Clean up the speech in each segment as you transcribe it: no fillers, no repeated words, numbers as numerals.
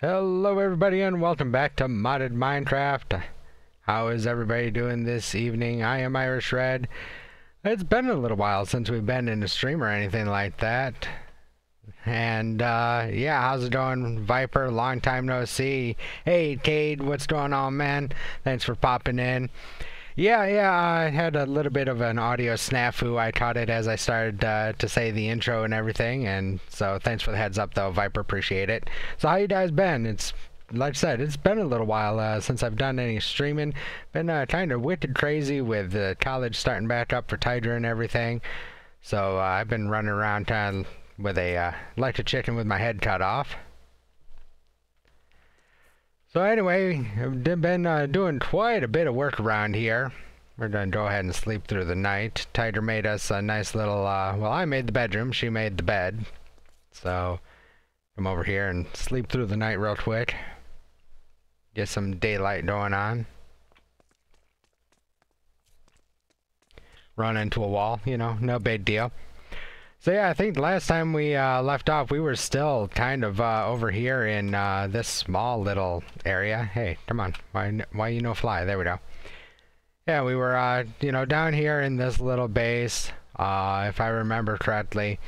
Hello everybody and welcome back to Modded Minecraft. How is everybody doing this evening? I am Irish Red. It's been a little while since we've been in a stream or anything like that. And yeah, how's it going, Viper? Long time no see. Hey Cade, what's going on, man? Thanks for popping in. Yeah, I had a little bit of an audio snafu. I caught it as I started to say the intro and everything, and so thanks for the heads up though, Viper, appreciate it. So how you guys been? It's, like I said, it's been a little while since I've done any streaming. Been kind of wicked crazy with college starting back up for Tidra and everything. So I've been running around town with a like a chicken with my head cut off. So anyway, I've been doing quite a bit of work around here. We're gonna go ahead and sleep through the night. Tiger made us a nice little, well, I made the bedroom, she made the bed. So, come over here and sleep through the night real quick. Get some daylight going on. Run into a wall, you know, no big deal. So yeah, I think last time we left off, we were still kind of over here in this small little area. Hey, come on, why you no fly? There we go. Yeah, we were you know, down here in this little base, if I remember correctly.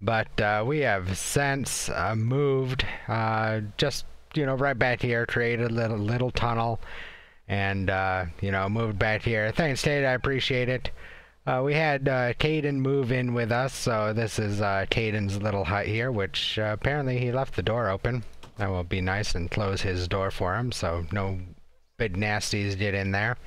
But we have since moved, just, you know, right back here, created a little tunnel, and you know, moved back here. Thanks, Tate, I appreciate it. We had Kadin move in with us, so this is Kadin's little hut here, which apparently he left the door open. That will be nice and close his door for him, so no big nasties get in there.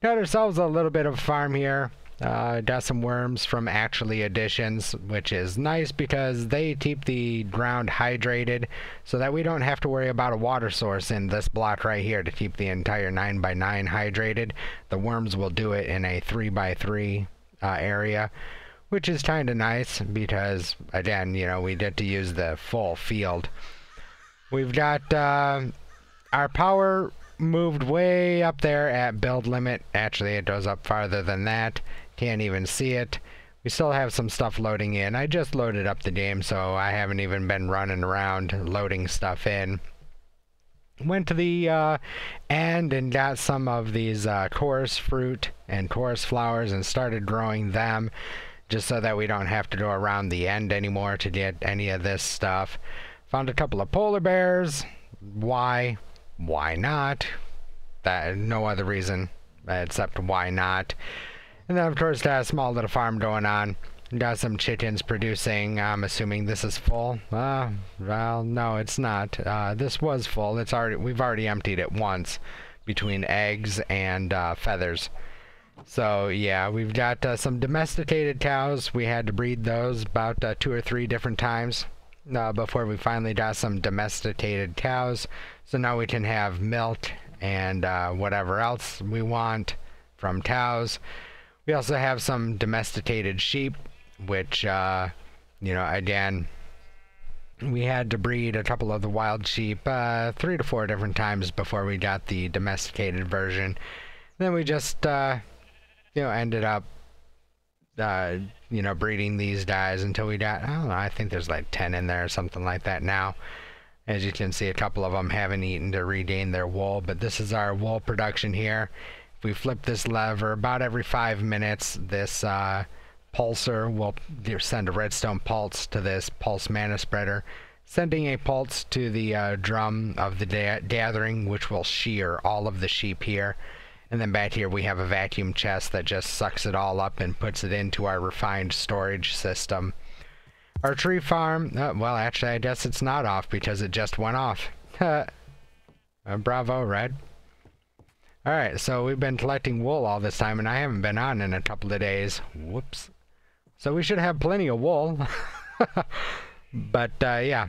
Got ourselves a little bit of a farm here. Got some worms from Actually Additions, which is nice because they keep the ground hydrated so that we don't have to worry about a water source in this block right here to keep the entire 9x9 hydrated. The worms will do it in a 3x3 area, which is kind of nice because, again, you know, we get to use the full field. We've got our power moved way up there at build limit. Actually, it goes up farther than that. Can't even see it. We still have some stuff loading in. I just loaded up the game, so I haven't even been running around loading stuff in. Went to the end and got some of these chorus fruit and chorus flowers and started growing them, just so that we don't have to go around the end anymore to get any of this stuff. Found a couple of polar bears. Why not? That, no other reason except why not. And then of course got a small little farm going on. Got some chickens producing. I'm assuming this is full. Well, no, it's not. This was full. We've already emptied it once between eggs and feathers. So yeah, we've got some domesticated cows. We had to breed those about 2 or 3 different times before we finally got some domesticated cows. So now we can have milk and whatever else we want from cows. We also have some domesticated sheep, which, you know, again, we had to breed a couple of the wild sheep 3 to 4 different times before we got the domesticated version. Then we just, you know, ended up, you know, breeding these guys until we got, I don't know, I think there's like 10 in there or something like that now. As you can see, a couple of them haven't eaten to regain their wool, but this is our wool production here. If we flip this lever, about every 5 minutes, this pulsar will send a redstone pulse to this pulse mana spreader, sending a pulse to the drum of the gathering, which will shear all of the sheep here. And then back here we have a vacuum chest that just sucks it all up and puts it into our refined storage system. Our tree farm, well, actually, I guess it's not off because it just went off. Bravo, Red. Alright, so we've been collecting wool all this time, and I haven't been on in a couple of days. Whoops. So we should have plenty of wool. But, yeah.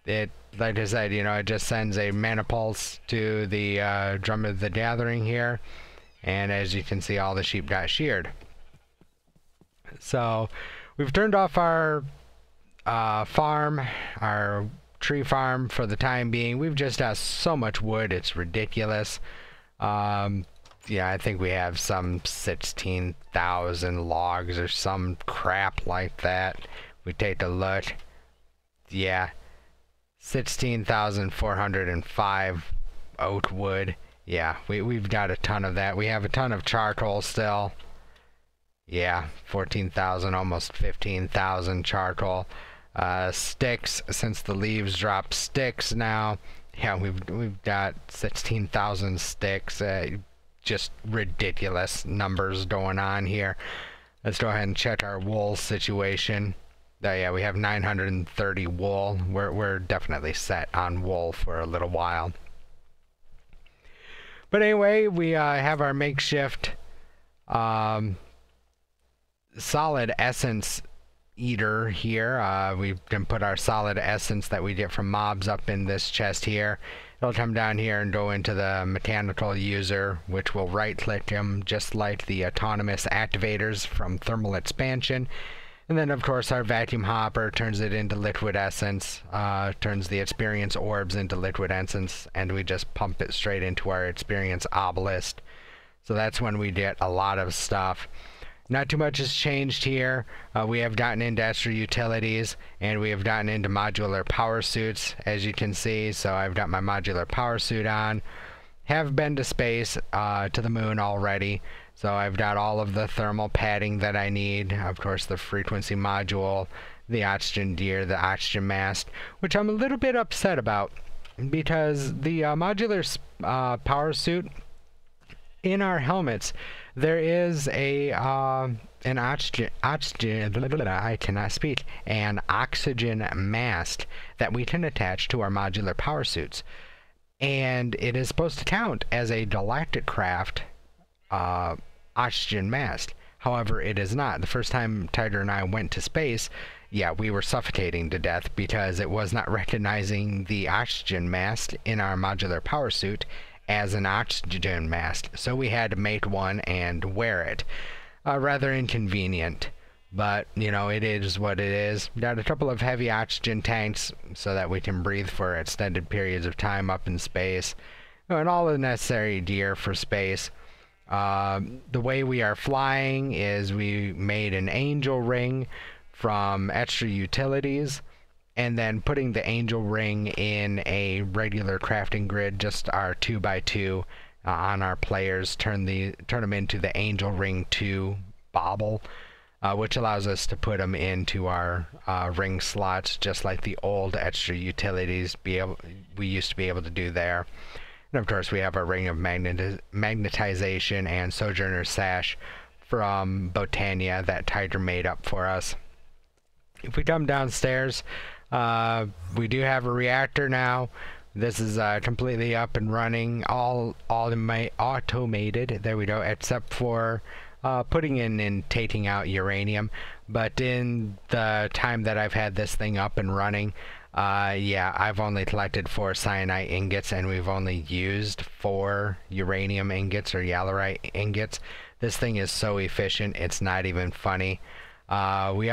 It, like I said, you know, it just sends a mana pulse to the drum of the gathering here. And as you can see, all the sheep got sheared. So, we've turned off our farm, our tree farm for the time being. We've just got so much wood, it's ridiculous. Yeah, I think we have some 16,000 logs or some crap like that. We take a look. Yeah, 16,405 oat wood. Yeah, we've got a ton of that. We have a ton of charcoal still. Yeah, 14,000, almost 15,000 charcoal. Sticks, since the leaves drop sticks now. Yeah, we've got 16,000 sticks. Just ridiculous numbers going on here. Let's go ahead and check our wool situation. Yeah, we have 930 wool. We're definitely set on wool for a little while. But anyway, we have our makeshift solid essence eater here. We can put our solid essence that we get from mobs up in this chest here. It'll come down here and go into the mechanical user, which will right-click him just like the autonomous activators from thermal expansion. And then, of course, our vacuum hopper turns it into liquid essence, turns the experience orbs into liquid essence, and we just pump it straight into our experience obelisk. So that's when we get a lot of stuff. Not too much has changed here. We have gotten into extra utilities, and we have gotten into modular power suits, as you can see. So I've got my modular power suit on. Have been to space, to the moon already. So I've got all of the thermal padding that I need. Of course, the frequency module, the oxygen gear, the oxygen mask, which I'm a little bit upset about, because the modular power suit in our helmets, there is a an oxygen I cannot speak, an oxygen mask that we can attach to our modular power suits, and it is supposed to count as a galactic craft oxygen mask. However, it is not. The first time Tiger and I went to space, yeah, we were suffocating to death because it was not recognizing the oxygen mask in our modular power suit as an oxygen mask, so we had to make one and wear it. Rather inconvenient, but you know, it is what it is. Got a couple of heavy oxygen tanks so that we can breathe for extended periods of time up in space, and all the necessary gear for space. The way we are flying is we made an angel ring from extra utilities, and then putting the angel ring in a regular crafting grid, just our 2x2 on our players, turn them into the angel ring 2 bauble, which allows us to put them into our ring slots, just like the old extra utilities we used to be able to do there. And of course, we have our ring of magnetization and Sojourner Sash from Botania that Tiger made up for us. If we come downstairs, we do have a reactor now. This is completely up and running, all automated. There we go, except for putting in and taking out uranium. But in the time that I've had this thing up and running, yeah, I've only collected 4 cyanite ingots, and we've only used 4 uranium ingots or yallarite ingots. This thing is so efficient, it's not even funny. We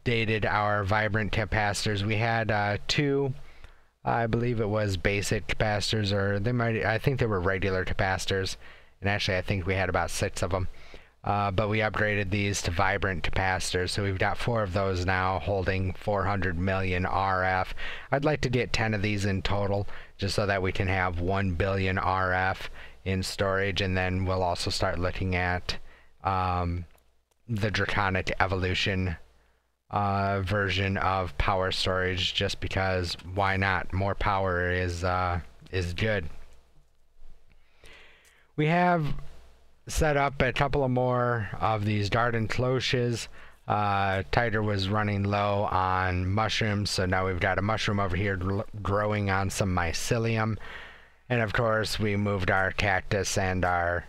updated our vibrant capacitors. We had 2, I believe it was basic capacitors, or I think they were regular capacitors, and actually I think we had about 6 of them. But we upgraded these to vibrant capacitors, so we've got 4 of those now holding 400 million RF. I'd like to get 10 of these in total, just so that we can have 1 billion RF in storage, and then we'll also start looking at the Draconic Evolution version of power storage, just because why not? More power is good. We have set up a couple of more of these garden cloches. Tiger was running low on mushrooms, so now we've got a mushroom over here growing on some mycelium. And of course, we moved our cactus and our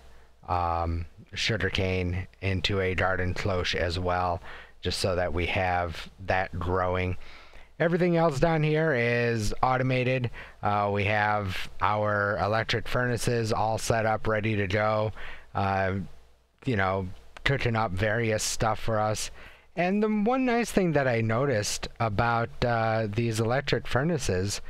sugarcane into a garden cloche as well, just so that we have that growing. Everything else down here is automated. We have our electric furnaces all set up, ready to go. You know, cooking up various stuff for us. And the one nice thing that I noticed about these electric furnaces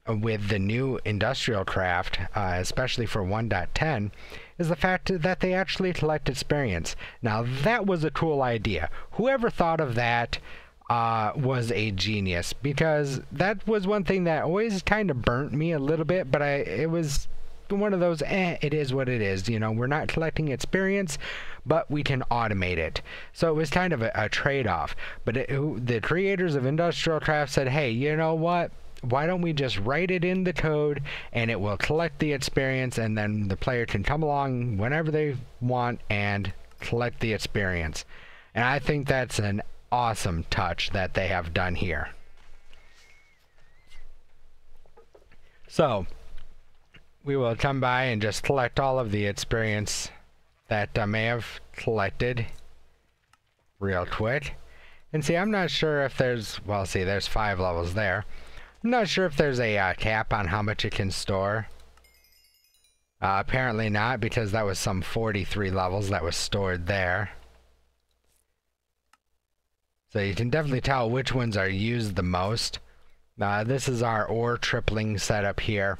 with the new industrial craft, especially for 1.10, is the fact that they actually collect experience. Now, that was a cool idea. Whoever thought of that, was a genius, because that was one thing that always kind of burnt me a little bit, but it was one of those, it is what it is, you know, we're not collecting experience, but we can automate it. So it was kind of a trade-off. But the creators of Industrial Craft said, hey, you know what? Why don't we just write it in the code, and it will collect the experience, and then the player can come along whenever they want and collect the experience. And I think that's an awesome touch that they have done here. So we will come by and just collect all of the experience that I may have collected real quick. And see, I'm not sure if there's, well, see, there's 5 levels there. I'm not sure if there's a cap on how much it can store. Apparently not, because that was some 43 levels that was stored there. So you can definitely tell which ones are used the most. This is our ore tripling setup here.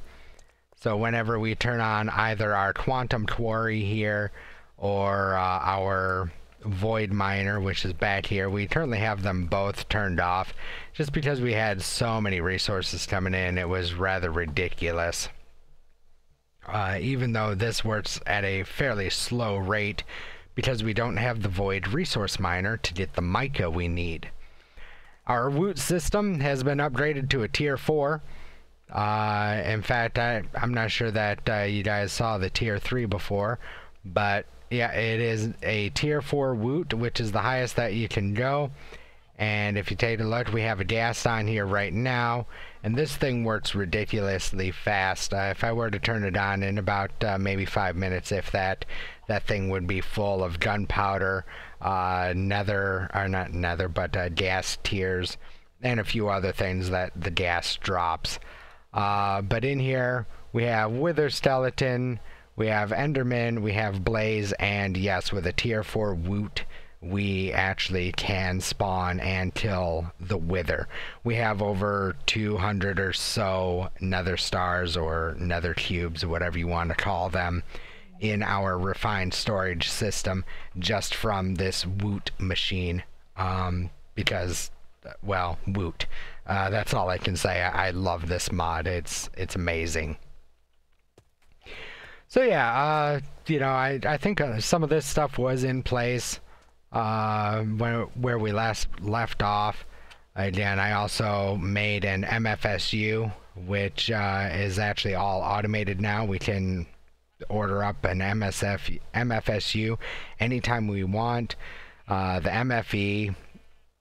So whenever we turn on either our quantum quarry here or our void miner, which is back here, we currently have them both turned off just because we had so many resources coming in. It was rather ridiculous. Even though this works at a fairly slow rate because we don't have the void resource miner to get the mica we need. Our woot system has been upgraded to a tier 4. In fact, I'm not sure that you guys saw the tier 3 before, but yeah, it is a tier 4 woot, which is the highest that you can go. And if you take a look, we have a gas on here right now, and this thing works ridiculously fast. If I were to turn it on in about maybe 5 minutes, if that thing would be full of gunpowder, nether, or not nether, but gas tiers, and a few other things that the gas drops. But in here, we have Wither Skeleton, we have Enderman, we have Blaze, and yes, with a tier 4 woot, we actually can spawn and kill the Wither. We have over 200 or so nether stars or nether cubes, whatever you want to call them, in our refined storage system just from this woot machine. Because, well, woot. That's all I can say. I love this mod. It's amazing. So yeah, you know, I think some of this stuff was in place where we last left off. Again, I also made an MFSU, which is actually all automated now. We can order up an MFSU anytime we want. The MFE,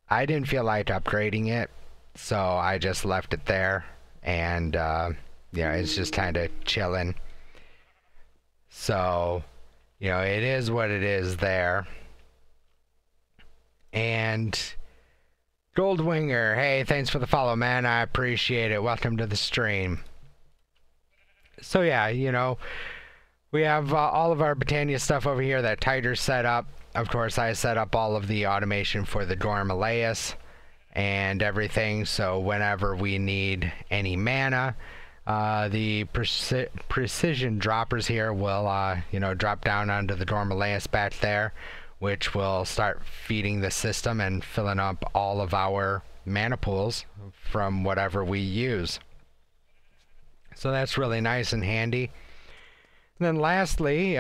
I didn't feel like upgrading it, so I just left it there, and yeah, it's just kind of chilling. So, you know, it is what it is there. And Goldwinger, hey, thanks for the follow, man. I appreciate it. Welcome to the stream. So yeah, you know, we have all of our Britannia stuff over here that Tiger set up. Of course, I set up all of the automation for the Dormalaeus and everything, so whenever we need any mana, the precision droppers here will, you know, drop down onto the Dormalaeus back there, which will start feeding the system and filling up all of our mana pools from whatever we use. So that's really nice and handy. And then lastly,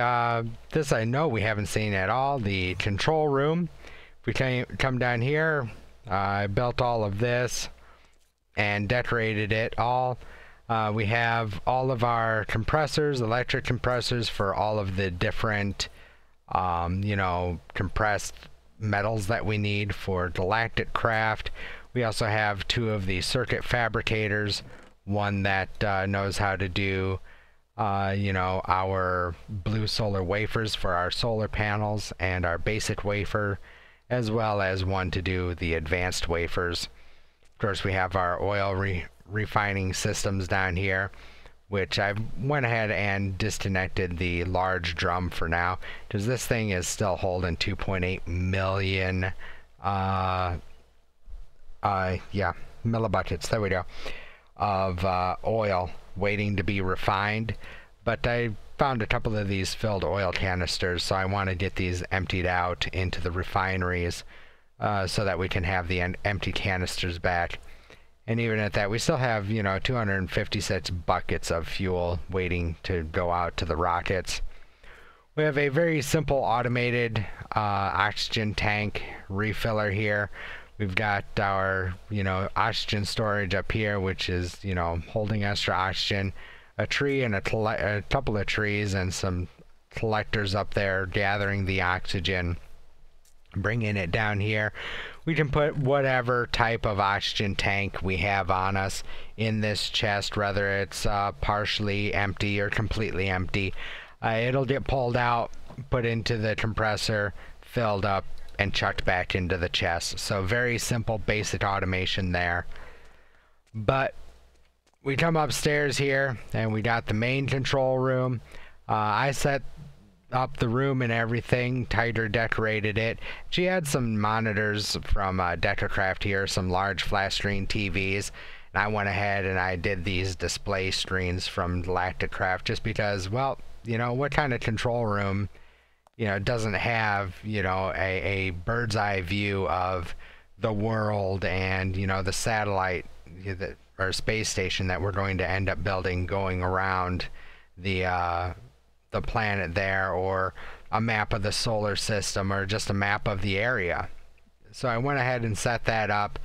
this I know we haven't seen at all, the control room. If we come down here, I built all of this and decorated it all. We have all of our compressors, electric compressors for all of the different you know, compressed metals that we need for galactic craft. We also have 2 of the circuit fabricators, one that knows how to do you know, our blue solar wafers for our solar panels and our basic wafer, as well as one to do the advanced wafers. Of course, we have our oil refining systems down here, which I went ahead and disconnected the large drum for now, because this thing is still holding 2.8 million yeah, millibuckets, there we go, of oil waiting to be refined. But I found a couple of these filled oil canisters, so I want to get these emptied out into the refineries so that we can have the empty canisters back. And even at that, we still have, you know, 256 buckets of fuel waiting to go out to the rockets. We have a very simple automated oxygen tank refiller here. We've got our, you know, oxygen storage up here, which is, you know, holding extra oxygen. A tree and a couple of trees and some collectors up there gathering the oxygen, bringing it down here. We can put whatever type of oxygen tank we have on us in this chest, whether it's partially empty or completely empty. It'll get pulled out, put into the compressor, filled up, and chucked back into the chest. So very simple, basic automation there. But we come upstairs here, and we got the main control room. I set up the room and everything. Tiger decorated it. She had some monitors from Decacraft here, some large flat screen TVs. And I went ahead and I did these display screens from Galacticraft just because, well, you know, what kind of control room, you know, doesn't have, you know, a bird's eye view of the world and, you know, the satellite or space station that we're going to end up building going around the planet there, or a map of the solar system, or just a map of the area. So I went ahead and set that up.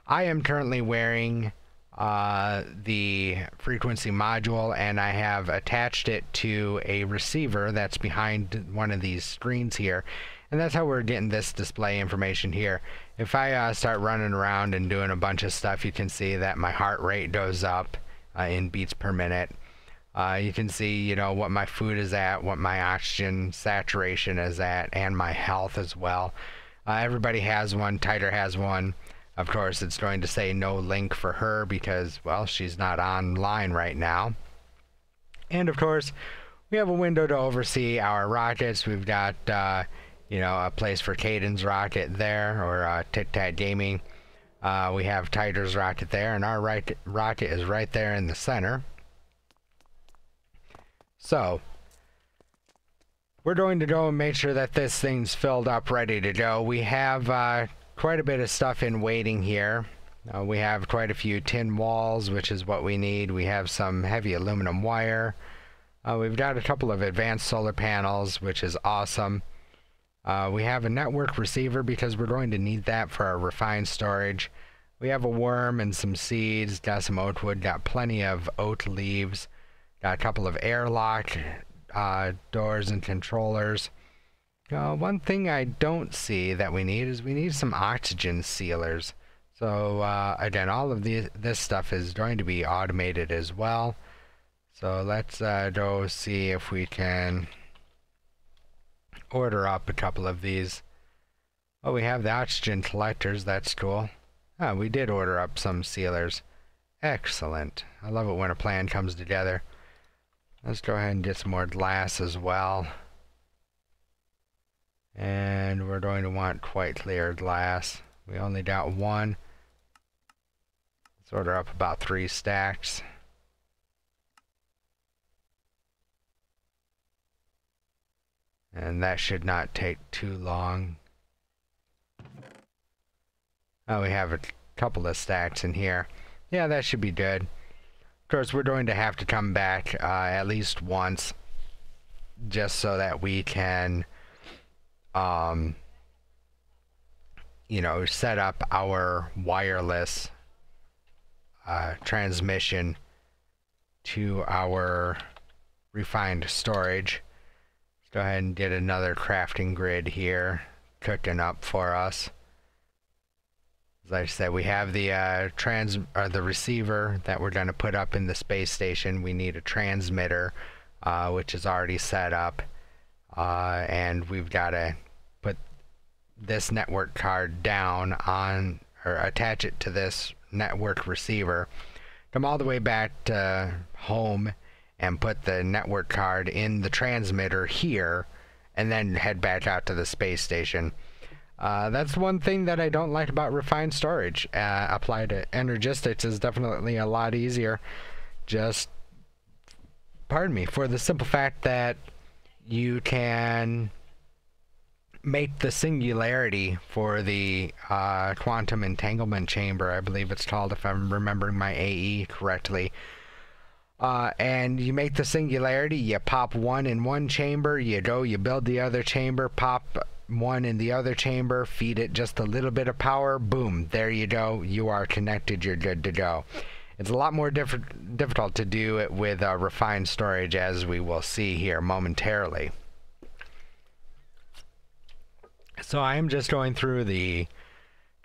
I am currently wearing the frequency module, and I have attached it to a receiver that's behind one of these screens here, and that's how we're getting this display information here. If I start running around and doing a bunch of stuff, you can see that my heart rate goes up in beats per minute. You can see, you know, what my food is at, what my oxygen saturation is at, and my health as well. Everybody has one. Tiger has one. Of course, it's going to say no link for her because, well, she's not online right now. And of course, we have a window to oversee our rockets. We've got, you know, a place for Kadin's rocket there, or Tic Tac Gaming. We have Tiger's rocket there, and our rocket is right there in the center. So, we're going to go and make sure that this thing's filled up, ready to go. We have quite a bit of stuff in waiting here. We have quite a few tin walls, which is what we need. We have some heavy aluminum wire. We've got a couple of advanced solar panels, which is awesome. We have a network receiver because we're going to need that for our refined storage. We have a worm and some seeds, got some oat wood, got plenty of oat leaves, got a couple of airlock doors and controllers. One thing I don't see that we need is we need some oxygen sealers. So again, all of this stuff is going to be automated as well. So let's go see if we can order up a couple of these. Oh, we have the oxygen collectors. That's cool. Oh, we did order up some sealers. Excellent. I love it when a plan comes together. Let's go ahead and get some more glass as well. And we're going to want quite clear glass. We only got one. Let's order up about 3 stacks. And that should not take too long. Oh, we have a couple of stacks in here. Yeah, that should be good. Of course, we're going to have to come back at least once, just so that we can you know, set up our wireless transmission to our refined storage. Let's go ahead and get another crafting grid here cooking up for us. As I said, we have the the receiver that we're going to put up in the space station. We need a transmitter, which is already set up, and we've got to put this network card down on, or attach it to this network receiver, come all the way back to home and put the network card in the transmitter here, and then head back out to the space station. That's one thing that I don't like about refined storage. Applied to Energistics is definitely a lot easier. Just, pardon me, for the simple fact that you can make the singularity for the quantum entanglement chamber, I believe it's called, if I'm remembering my AE correctly. And you make the singularity, you pop one in one chamber, you build the other chamber, pop one in the other chamber, feed it just a little bit of power, boom, there you go, you are connected, you're good to go. It's a lot more difficult to do it with refined storage, as we will see here momentarily. So I am just going through the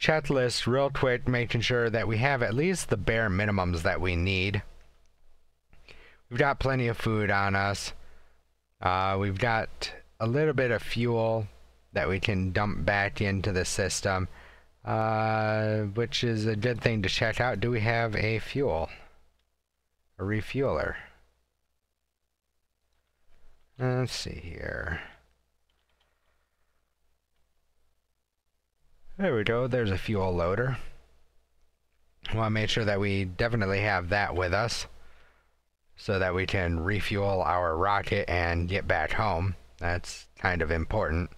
checklist real quick, making sure that we have at least the bare minimums that we need. We've got plenty of food on us. We've got a little bit of fuel that we can dump back into the system, which is a good thing to check out. Do we have a fuel? A refueler? Let's see here. There we go, there's a fuel loader. I want to make sure that we definitely have that with us, so that we can refuel our rocket and get back home. That's kind of important.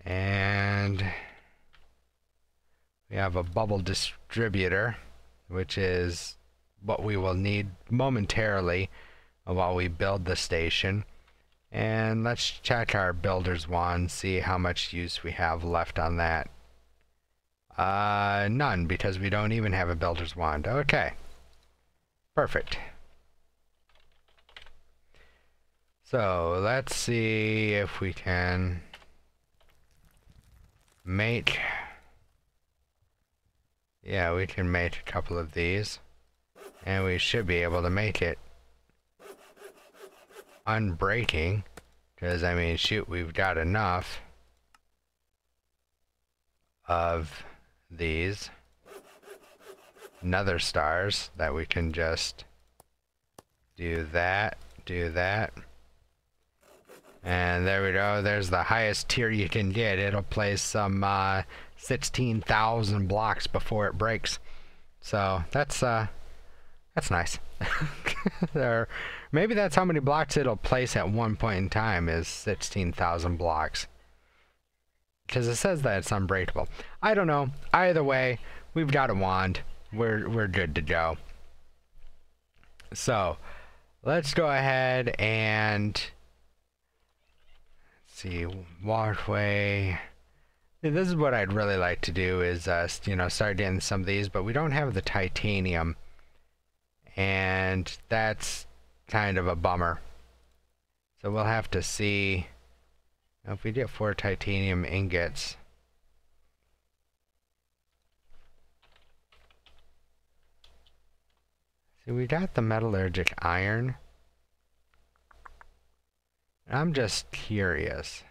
And we have a bubble distributor, which is what we will need momentarily while we build the station. And let's check our builder's wand, see how much use we have left on that. None, because we don't even have a builder's wand. Okay. Perfect. So let's see if we can make... Yeah, we can make a couple of these. And we should be able to make it unbreaking, because I mean, shoot, we've got enough of these nether stars that we can just do that, and there we go. There's the highest tier you can get. It'll place some 16,000 blocks before it breaks, so that's nice. There, maybe that's how many blocks it'll place at one point in time, is 16,000 blocks, because it says that it's unbreakable. I don't know. Either way, we've got a wand. We're good to go. So let's go ahead and see, walkway. This is what I'd really like to do, is you know, start getting some of these, but we don't have the titanium, and that's kind of a bummer. So we'll have to see if we get 4 titanium ingots. See, we got the metallurgic iron. I'm just curious.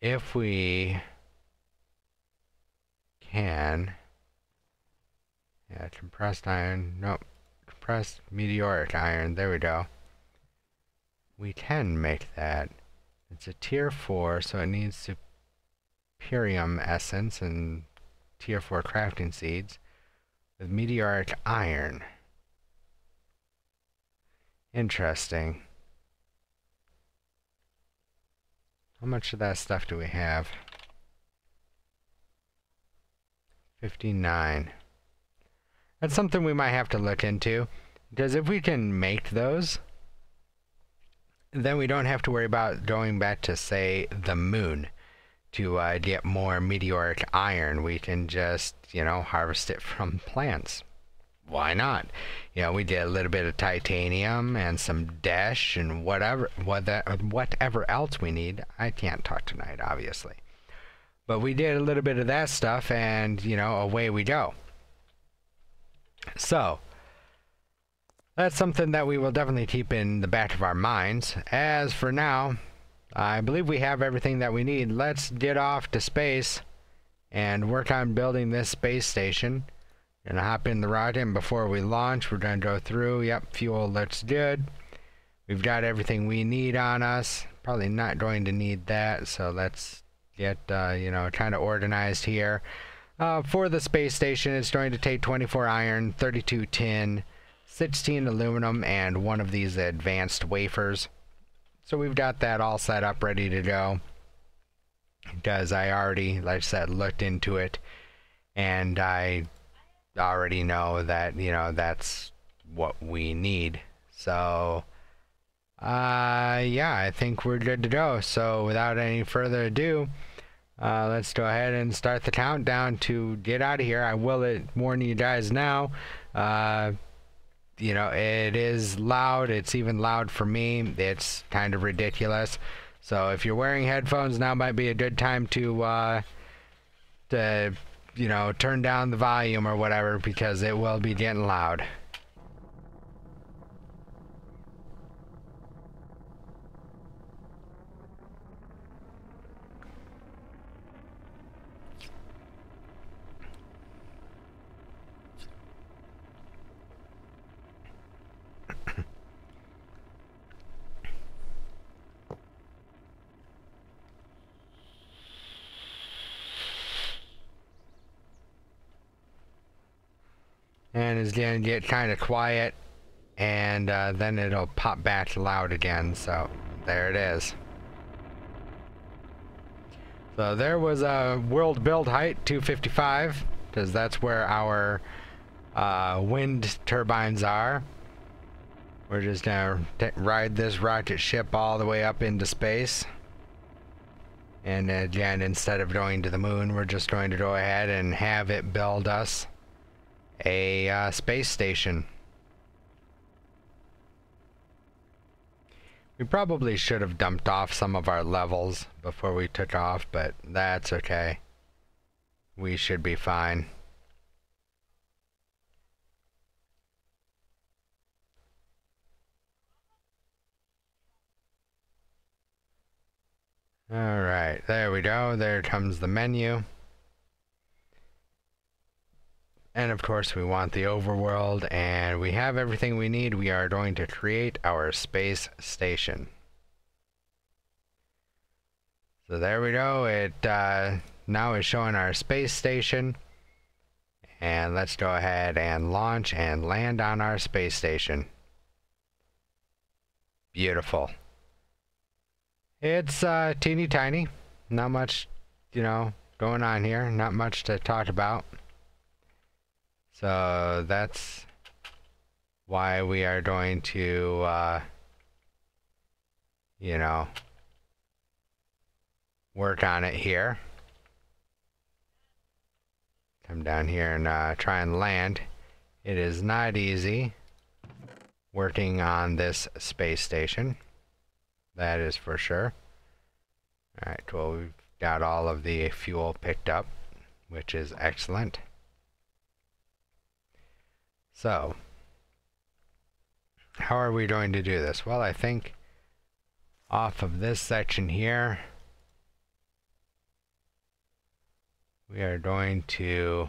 If we can, yeah, compressed iron, nope, compressed meteoric iron, there we go. We can make that. It's a tier 4, so it needs superium essence and tier 4 crafting seeds with meteoric iron. Interesting. How much of that stuff do we have? 59. That's something we might have to look into, because if we can make those, then we don't have to worry about going back to, say, the moon to get more meteoric iron. We can just, you know, harvest it from plants. Why not? You know, we did a little bit of titanium and some dash and whatever else we need. I can't talk tonight, obviously. But we did a little bit of that stuff, and, you know, away we go. So that's something that we will definitely keep in the back of our minds. As for now, I believe we have everything that we need. Let's get off to space and work on building this space station. Gonna hop in the rocket, and before we launch, we're gonna go through. Yep, fuel looks good. We've got everything we need on us. Probably not going to need that, so let's get, you know, kind of organized here. For the space station, it's going to take 24 iron, 32 tin, 16 aluminum, and one of these advanced wafers. So we've got that all set up, ready to go. Because I already, like I said, looked into it, and I already know that, you know, that's what we need. So, yeah, I think we're good to go. So without any further ado, let's go ahead and start the countdown to get out of here. I will warn you guys now, you know, it is loud. It's even loud for me. It's kind of ridiculous. So if you're wearing headphones, now might be a good time to you know, turn down the volume or whatever, because it will be getting loud. And it's gonna get kind of quiet, and then it'll pop back loud again. So there it is. So there was a world build height 255, because that's where our wind turbines are. We're just gonna ride this rocket ship all the way up into space. And again, instead of going to the moon, we're just going to go ahead and have it build us a space station. We probably should have dumped off some of our levels before we took off, but that's okay. We should be fine. Alright, there we go. There comes the menu. And of course we want the overworld, and we have everything we need. We are going to create our space station. So there we go. It now is showing our space station. And let's go ahead and launch and land on our space station. Beautiful. It's teeny tiny. Not much, you know, going on here. Not much to talk about. So that's why we are going to, you know, work on it here. Come down here and try and land. It is not easy working on this space station. That is for sure. Alright, well, we've got all of the fuel picked up, which is excellent. So, how are we going to do this? Well, I think off of this section here, we are going to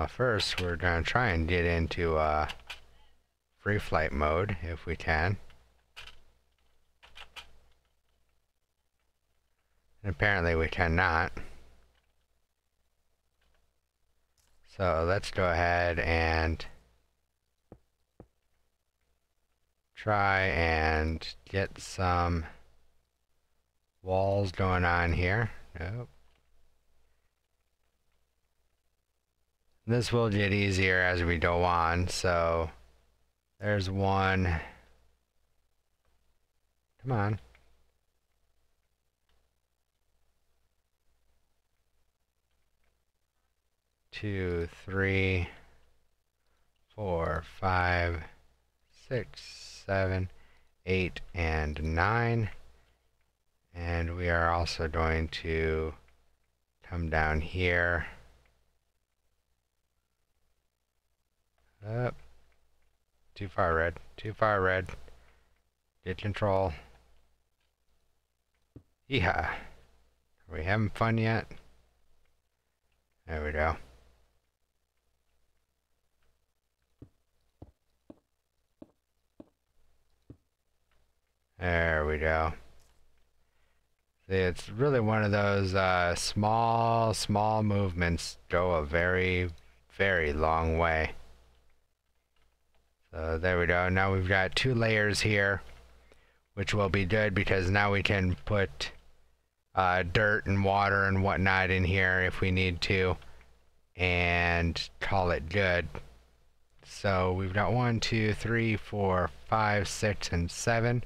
first we're going to try and get into free flight mode if we can. And apparently we cannot. So let's go ahead and try and get some walls going on here. Nope. This will get easier as we go on. So there's one. Come on. Two, 3, 4, 5, 6, 7, 8, and 9. And we are also going to come down here. Up. Too far, red. Too far, red. Get control. Yeehaw. Are we having fun yet? There we go. There we go. It's really one of those small movements go a very, very long way. So there we go. Now we've got 2 layers here, which will be good because now we can put dirt and water and whatnot in here if we need to and call it good. So we've got 1, 2, 3, 4, 5, 6, and 7.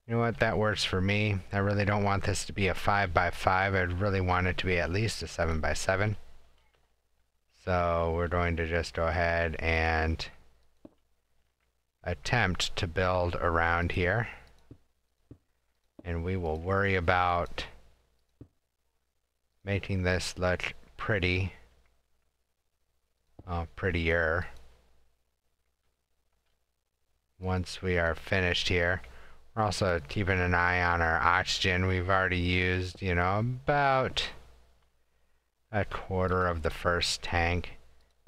You know what? That works for me. I really don't want this to be a 5 by 5. I'd really want it to be at least a 7 by 7. So we're going to just go ahead and attempt to build around here. And we will worry about making this look pretty. Prettier. Once we are finished here. We're also keeping an eye on our oxygen. We've already used, you know, about a quarter of the first tank.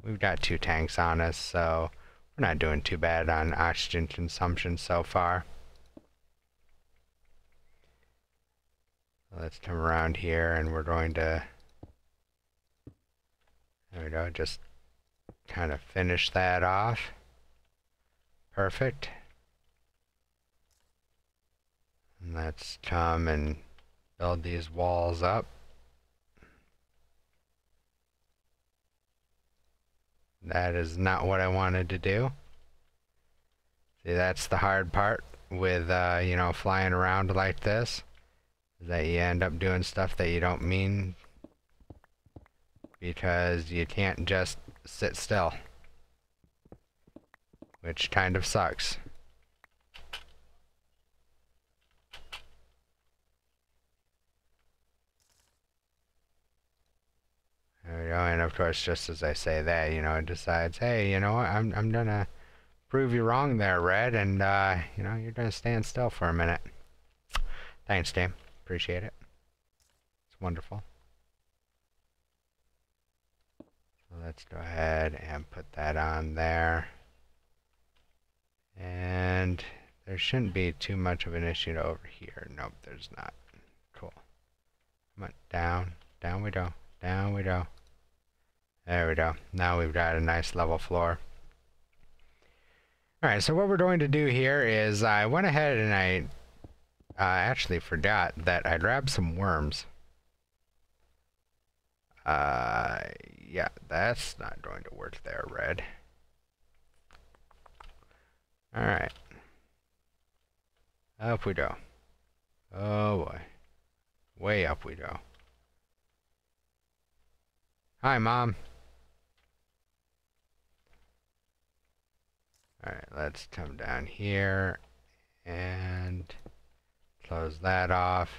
We've got 2 tanks on us, so we're not doing too bad on oxygen consumption so far. Let's come around here and we're going to, there we go, just kind of finish that off. Perfect. And let's come and build these walls up. That is not what I wanted to do. See, that's the hard part with, you know, flying around like this. Is that you end up doing stuff that you don't mean because you can't just sit still. Which kind of sucks. There we go, and of course, just as I say that, you know, it decides, hey, you know what, I'm gonna prove you wrong there, Red, and, you know, you're gonna stand still for a minute. Thanks, game. Appreciate it. It's wonderful. So let's go ahead and put that on there. And there shouldn't be too much of an issue over here. Nope, there's not. Cool. Come on, down. Down we go. Down we go. There we go. Now we've got a nice level floor. Alright, so what we're going to do here is I went ahead and I actually forgot that I grabbed some worms. Yeah, that's not going to work there, Red. Alright. Up we go. Oh boy. Way up we go. Hi, Mom. Alright, let's come down here and close that off.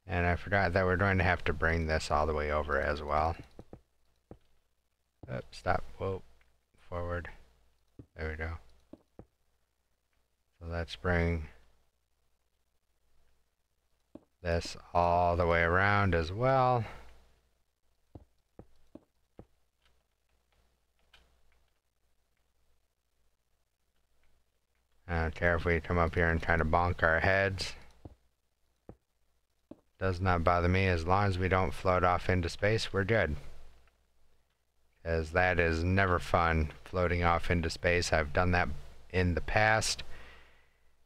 And I forgot that we're going to have to bring this all the way over as well. Oops, stop. Whoa. Forward. There we go. So let's bring this all the way around as well. I don't care if we come up here and kind of bonk our heads. Does not bother me as long as we don't float off into space, we're good. Because that is never fun, floating off into space. I've done that in the past.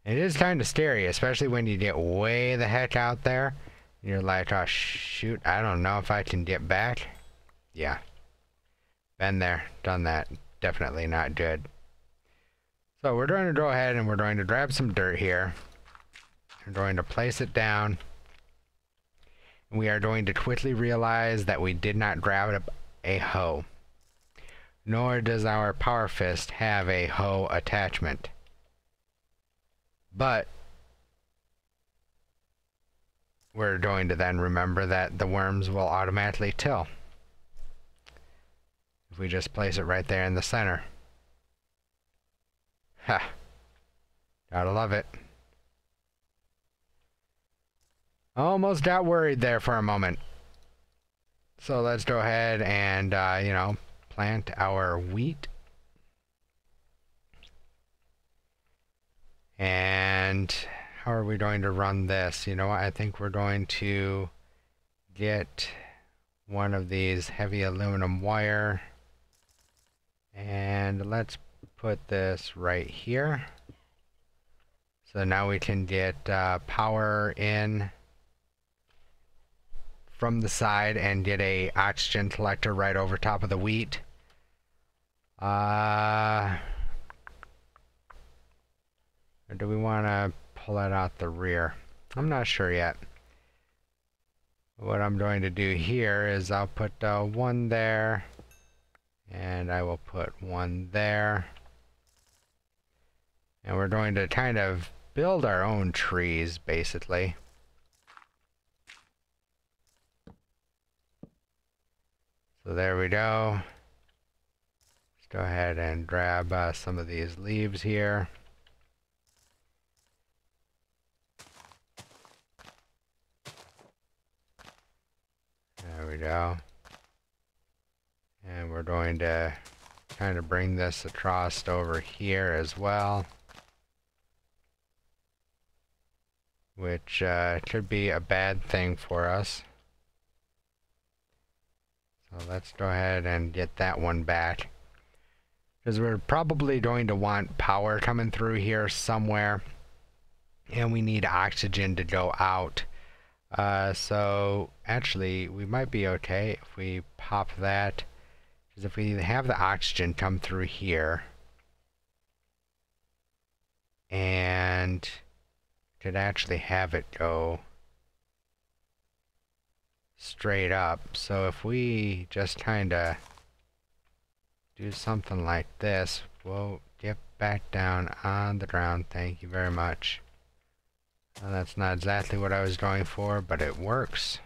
It is kind of scary, especially when you get way the heck out there. You're like, oh shoot, I don't know if I can get back. Yeah. Been there, done that. Definitely not good. So we're going to go ahead and we're going to grab some dirt here. We're going to place it down. And we are going to quickly realize that we did not grab a hoe. Nor does our power fist have a hoe attachment. But we're going to then remember that the worms will automatically till if we just place it right there in the center. Ha! Gotta love it. Almost got worried there for a moment. So let's go ahead and, you know, plant our wheat. And how are we going to run this? You know what? I think we're going to get one of these heavy aluminum wire, and let's put this right here. So now we can get power in from the side and get a oxygen collector right over top of the wheat. Or do we want to pull it out the rear? I'm not sure yet. What I'm going to do here is I'll put one there, and I will put one there. And we're going to kind of build our own trees, basically. So there we go. Let's go ahead and grab some of these leaves here. There we go. And we're going to kind of bring this across over here as well, which could be a bad thing for us. So let's go ahead and get that one back, because we're probably going to want power coming through here somewhere, and we need oxygen to go out. So actually we might be okay if we pop that, because if we have the oxygen come through here and could actually have it go straight up. So if we just kind of do something like this, we'll get back down on the ground. Thank you very much. Well, that's not exactly what I was going for, but it works.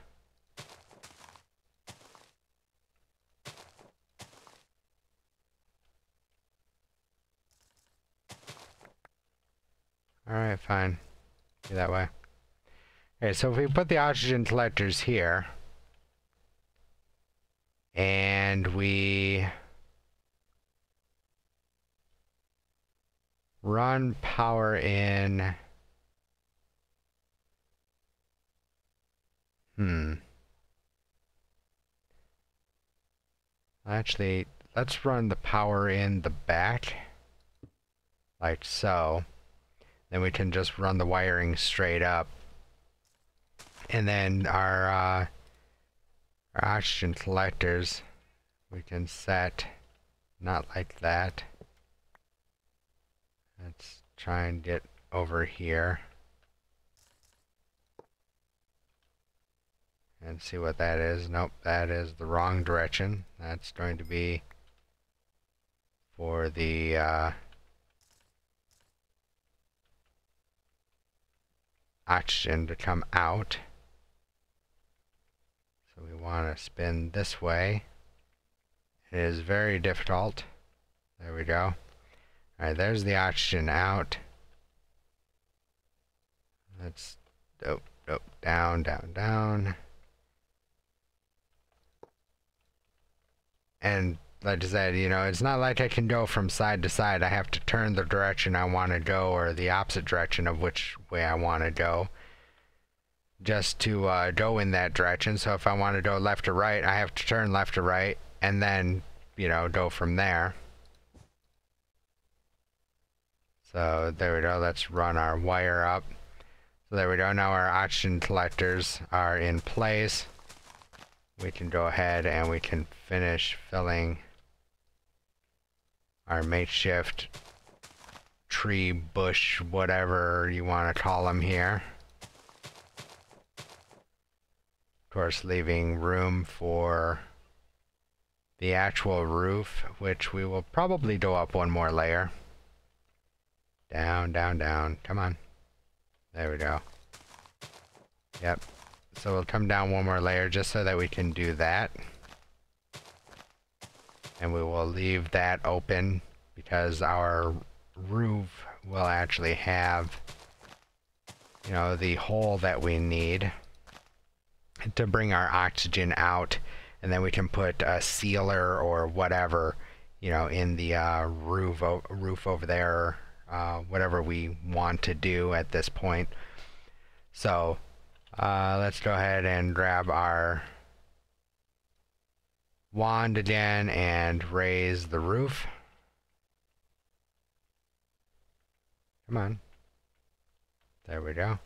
Alright, fine. Do that way. Okay, so if we put the oxygen collectors here, and we run power in. Actually, let's run the power in the back, like so. Then we can just run the wiring straight up. And then our oxygen collectors, we can set not like that. Let's try and get over here and see what that is. Nope, that is the wrong direction. That's going to be for the oxygen to come out. So we want to spin this way. It is very difficult. There we go. Alright, there's the oxygen out. Let's down, down, down. And like I said, you know, it's not like I can go from side to side. I have to turn the direction I want to go, or the opposite direction of which way I want to go, just to go in that direction. So if I want to go left to right, I have to turn left to right, and then, you know, go from there. So there we go. Let's run our wire up. So there we go. Now our oxygen collectors are in place. We can go ahead and we can finish filling our makeshift tree, bush, whatever you want to call them here. Of course, leaving room for the actual roof, which we will probably go up one more layer. Down, down, down. Come on. There we go. Yep. So we'll come down one more layer just so that we can do that. And we will leave that open because our roof will actually have, you know, the hole that we need to bring our oxygen out. And then we can put a sealer or whatever, you know, in the roof over there, whatever we want to do at this point. So let's go ahead and grab our wand again and raise the roof. Come on. There we go.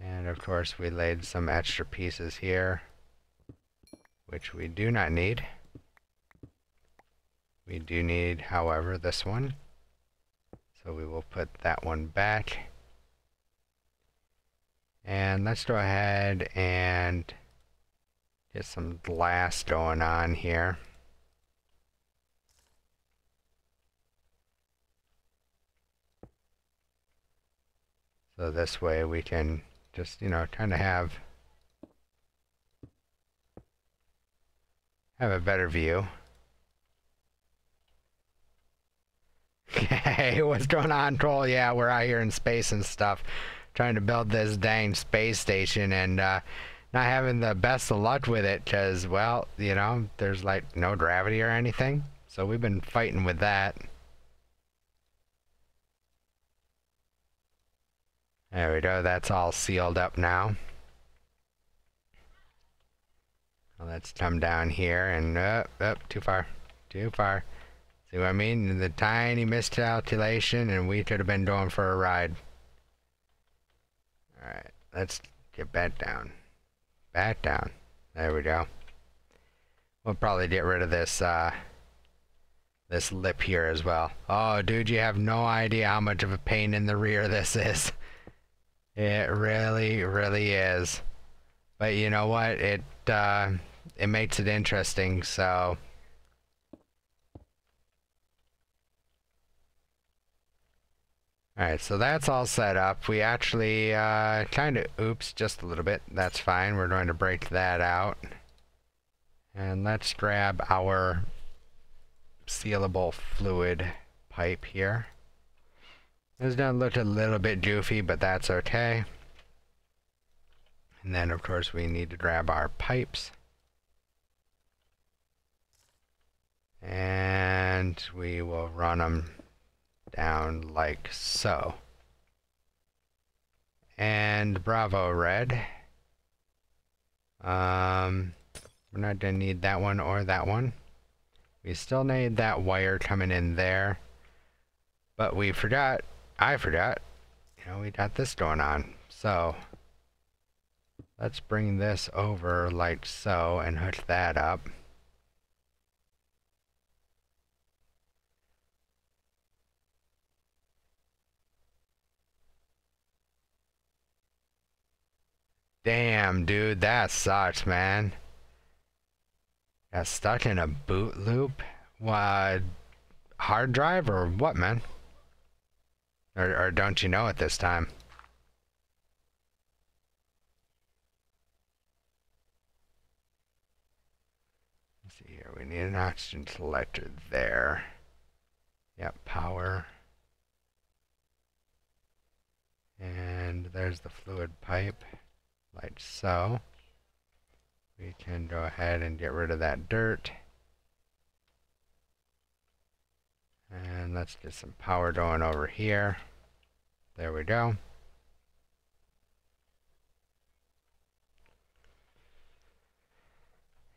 And of course we laid some extra pieces here, which we do not need. We do need, however, this one. So we will put that one back. And let's go ahead and get some glass going on here. So this way we can just, you know, kind of have a better view. Hey, what's going on, Troll? Yeah, we're out here in space and stuff, trying to build this dang space station, and not having the best of luck with it, because, well, you know, there's like no gravity or anything. So we've been fighting with that. There we go, that's all sealed up now. Well, let's come down here and too far. See what I mean? The tiny miscalculation, and we could have been going for a ride. Alright, let's get back down. Back down. There we go. We'll probably get rid of this this lip here as well. Oh, dude, you have no idea how much of a pain in the rear this is. It really, really is. But you know what? It makes it interesting, so... Alright, so that's all set up. We actually kind of, oops, just a little bit. That's fine. We're going to break that out. And let's grab our sealable fluid pipe here. It's gonna look a little bit goofy, but that's okay. And then, of course, we need to grab our pipes. And we will run them down like so. And bravo, Red. We're not gonna need that one or that one. We still need that wire coming in there. But we forgot, I forgot, you know, we got this going on. So let's bring this over like so and hook that up. Damn, dude, that sucks, man. Got stuck in a boot loop? What? Hard drive or what, man? Or don't you know at this time? Let's see here. We need an oxygen collector there. Yep, power. And there's the fluid pipe. Like so. We can go ahead and get rid of that dirt. And let's get some power going over here. There we go.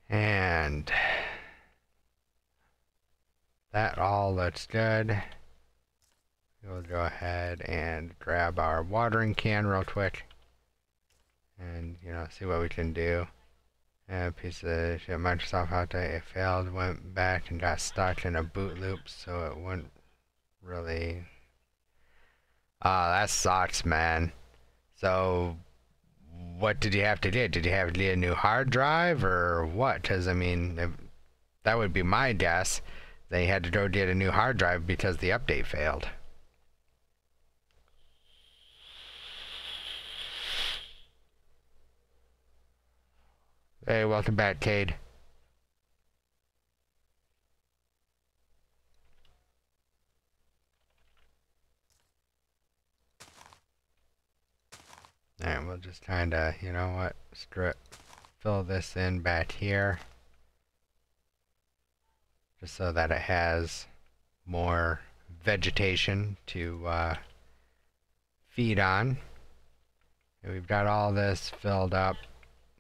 And that all looks good. We'll go ahead and grab our watering can real quick. And, you know, see what we can do. And a piece of shit, Microsoft update, it failed, went back and got stuck in a boot loop, so it wouldn't really... that sucks, man. So, what did you have to do? Did you have to get a new hard drive, or what? Because, I mean, that would be my guess. They had to go get a new hard drive because the update failed. Hey, welcome back, Cade. And we'll just kinda, you know what, fill this in back here. just so that it has more vegetation to feed on. And we've got all this filled up.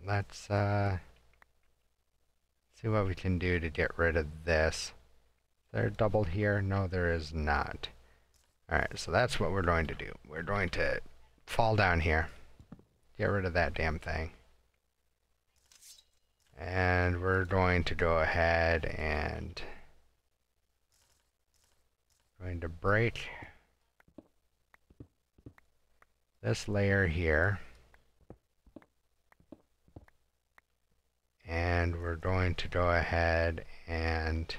Let's see what we can do to get rid of this. Is there doubled here? No, there is not. Alright, so that's what we're going to do. We're going to fall down here. Get rid of that damn thing. And we're going to go ahead and going to break this layer here. And we're going to go ahead and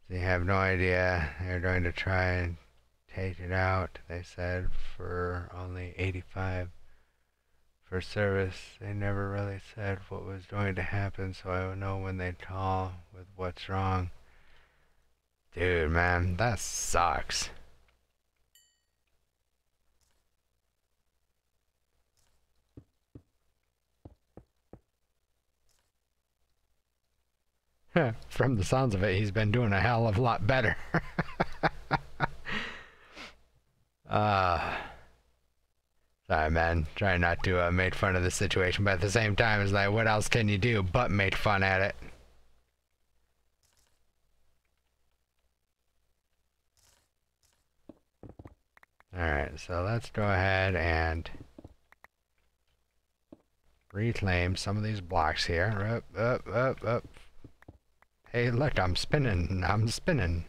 they have no idea. They're going to try and take it out. They said for only 85 for service. They never really said what was going to happen, so I would know when they call with what's wrong. Dude, man, that sucks. From the sounds of it, he's been doing a hell of a lot better. Sorry, man. Trying not to make fun of the situation, but at the same time, it's like, what else can you do but make fun at it? Alright, so let's go ahead and reclaim some of these blocks here. Up. Hey, look, I'm spinning. I'm spinning.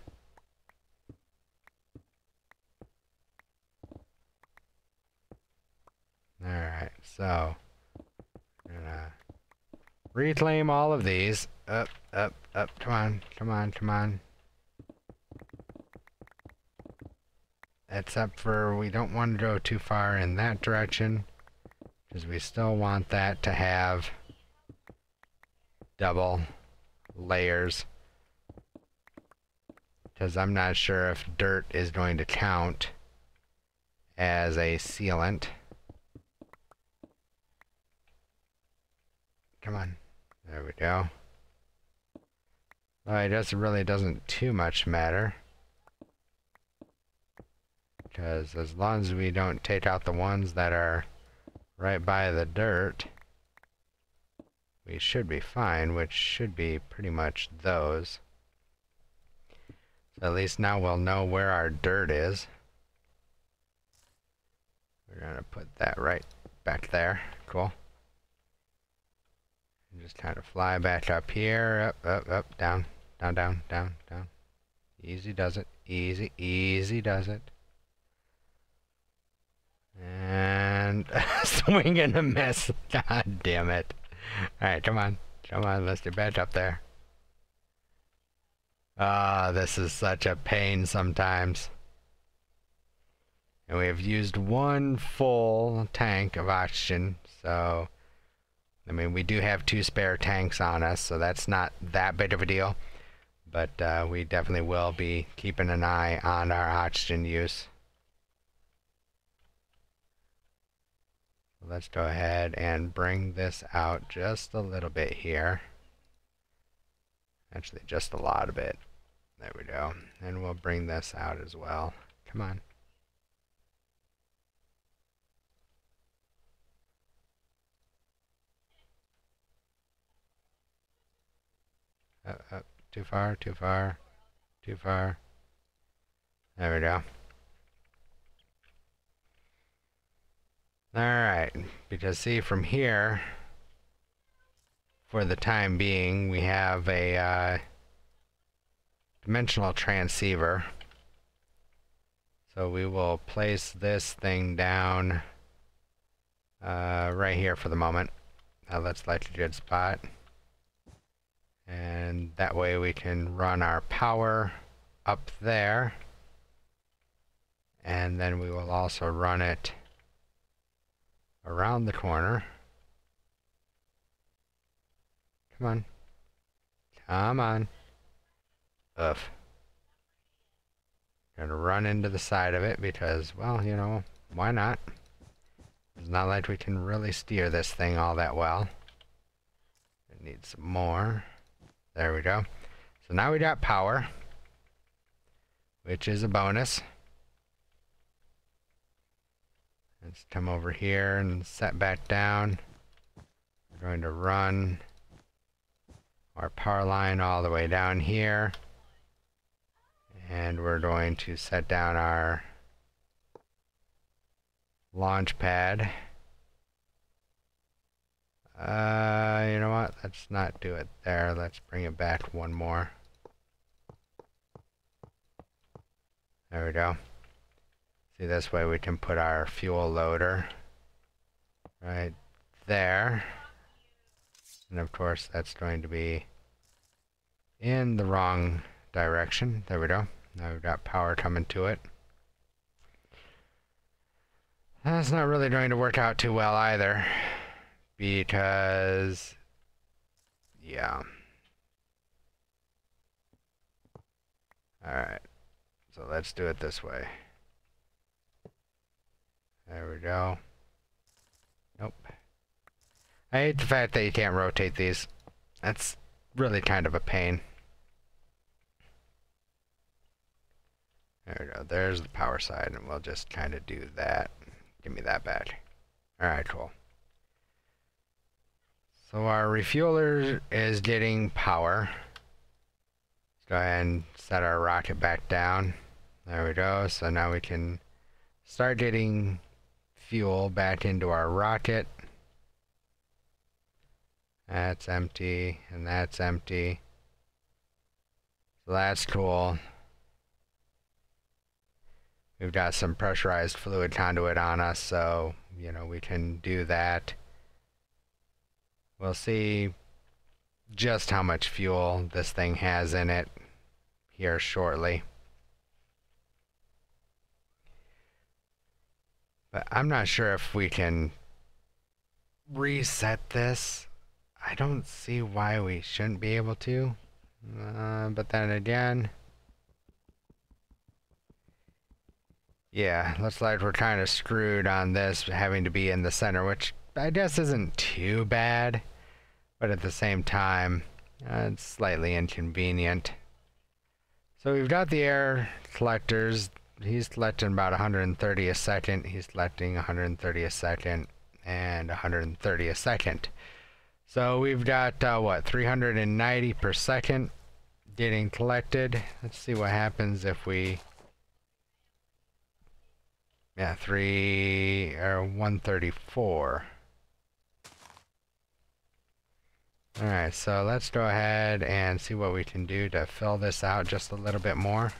Alright, so I'm gonna reclaim all of these. Up. Come on. Except for we don't want to go too far in that direction, because we still want that to have double layers, because I'm not sure if dirt is going to count as a sealant. Come on. There we go. Well, it just really doesn't too much matter, because as long as we don't take out the ones that are right by the dirt, we should be fine, which should be pretty much those. So at least now we'll know where our dirt is. We're gonna put that right back there. Cool. And just kind of fly back up here, up, down. Easy does it. Easy does it. And swing and a miss. God damn it. Alright, come on, let's get back up there. Ah, this is such a pain sometimes. And we have used one full tank of oxygen, so I mean, we do have 2 spare tanks on us, so that's not that big of a deal. But we definitely will be keeping an eye on our oxygen use. Let's go ahead and bring this out just a little bit here. Actually, just a lot of it. There we go. And we'll bring this out as well. Come on. Up. Too far. There we go. Alright, because see, from here, for the time being, we have a dimensional transceiver. So we will place this thing down right here for the moment. Let's select a good spot. And that way we can run our power up there. And then we will also run it around the corner. Come on. Ugh. Gonna run into the side of it because, well, you know, why not? It's not like we can really steer this thing all that well. It needs some more. There we go. So now we got power, which is a bonus. Let's come over here and set back down. We're going to run our power line all the way down here. And we're going to set down our launch pad. You know what? Let's not do it there. Let's bring it back one more. There we go. See, this way we can put our fuel loader right there. And of course, that's going to be in the wrong direction. There we go. Now we've got power coming to it. That's not really going to work out too well either. Because, yeah. Alright. So let's do it this way. There we go. Nope. I hate the fact that you can't rotate these. That's really kind of a pain. There we go. There's the power side, and we'll just kind of do that. Give me that back. Alright, cool. So our refueler is getting power. Let's go ahead and set our rocket back down. There we go. So now we can start getting fuel back into our rocket. That's empty, and that's empty. So that's cool. We've got some pressurized fluid conduit on us, so, you know, we can do that. We'll see just how much fuel this thing has in it here shortly. But I'm not sure if we can reset this. I don't see why we shouldn't be able to. But then again, yeah, looks like we're kind of screwed on this having to be in the center, which I guess isn't too bad, but at the same time, it's slightly inconvenient. So we've got the air collectors. He's collecting about 130 a second. He's collecting 130 a second and 130 a second. So we've got, what, 390 per second getting collected. Let's see what happens if we... Yeah, 134. Alright, so let's go ahead and see what we can do to fill this out just a little bit more.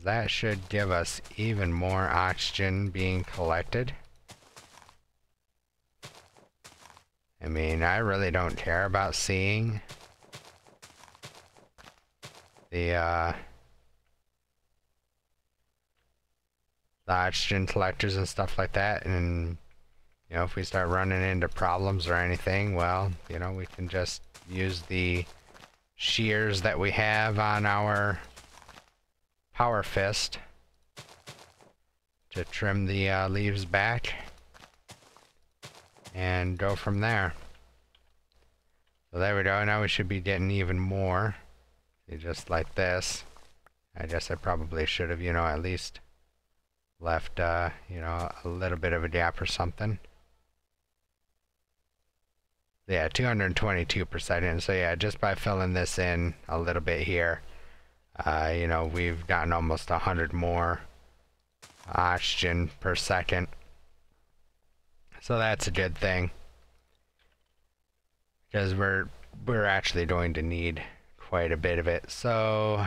That should give us even more oxygen being collected. I mean, I really don't care about seeing the oxygen collectors and stuff like that, and you know, if we start running into problems or anything, well, you know, we can just use the shears that we have on our power fist to trim the leaves back and go from there. So there we go. Now we should be getting even more. See, just like this. I guess I probably should have, you know, at least left, you know, a little bit of a gap or something. Yeah, 222%. And so yeah, just by filling this in a little bit here, you know, we've gotten almost 100 more oxygen per second. So that's a good thing, because we're actually going to need quite a bit of it. So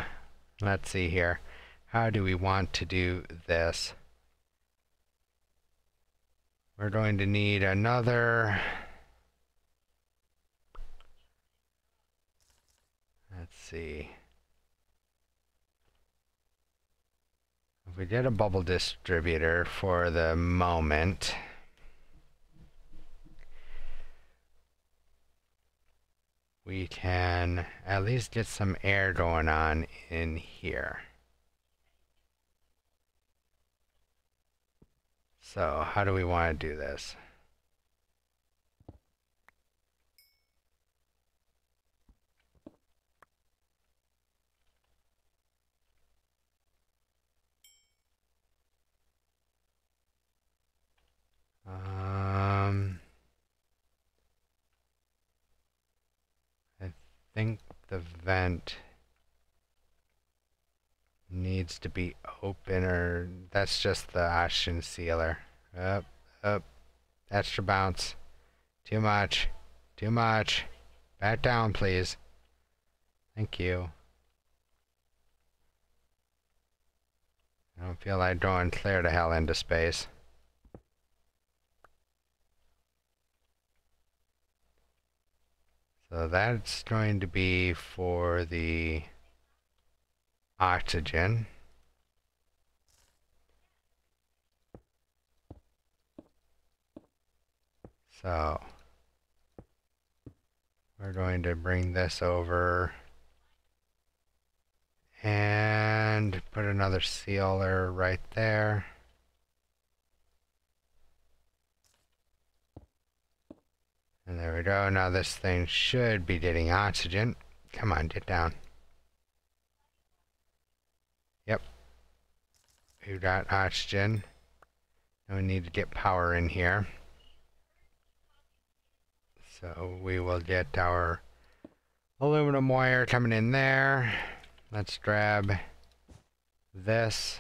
let's see here. How do we want to do this? We're going to need another... Let's see. If we did a bubble distributor for the moment, we can at least get some air going on in here. So how do we want to do this? think the vent needs to be open, or that's just the oxygen sealer. Up, up, extra bounce. Too much, too much. Back down, please. Thank you. I don't feel like going clear to hell into space. So that's going to be for the oxygen. So we're going to bring this over and put another sealer right there. And there we go. Now this thing should be getting oxygen. Come on, get down. Yep. We've got oxygen. Now we need to get power in here. So we will get our aluminum wire coming in there. Let's grab this.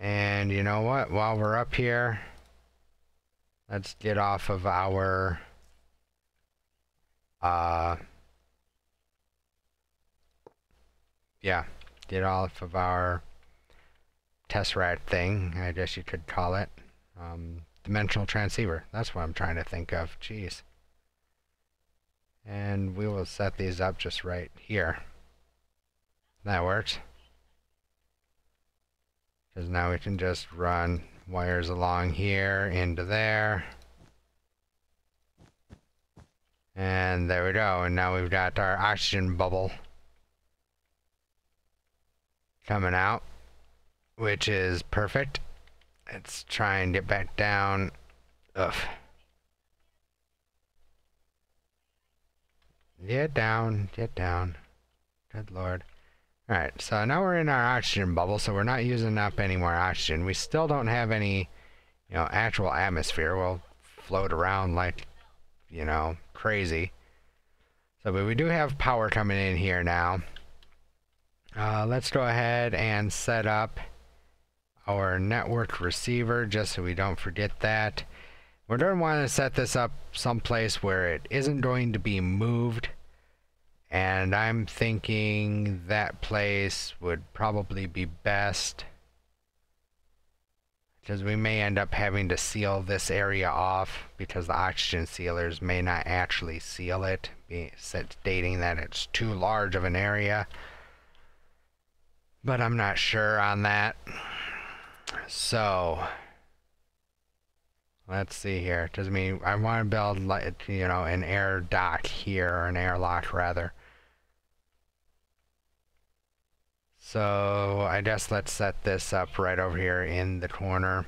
And you know what? While we're up here, let's get off of our get off of our tesseract thing, I guess you could call it. Dimensional transceiver. That's what I'm trying to think of. Jeez. And we will set these up just right here. That works. Because now we can just run wires along here into there. And there we go. And now we've got our oxygen bubble coming out, which is perfect. Let's try and get back down. Ugh. Get down, get down. Good lord. Alright, so now we're in our oxygen bubble, so we're not using up any more oxygen. We still don't have any, actual atmosphere. We'll float around like, crazy. So, but we do have power coming in here now. Let's go ahead and set up our network receiver just so we don't forget that. We're going to want to set this up someplace where it isn't going to be moved. And I'm thinking that place would probably be best, because we may end up having to seal this area off because the oxygen sealers may not actually seal it, stating that it's too large of an area. But I'm not sure on that. So let's see here. Because I want to build, an air dock here, or an airlock rather. So I guess let's set this up right over here in the corner.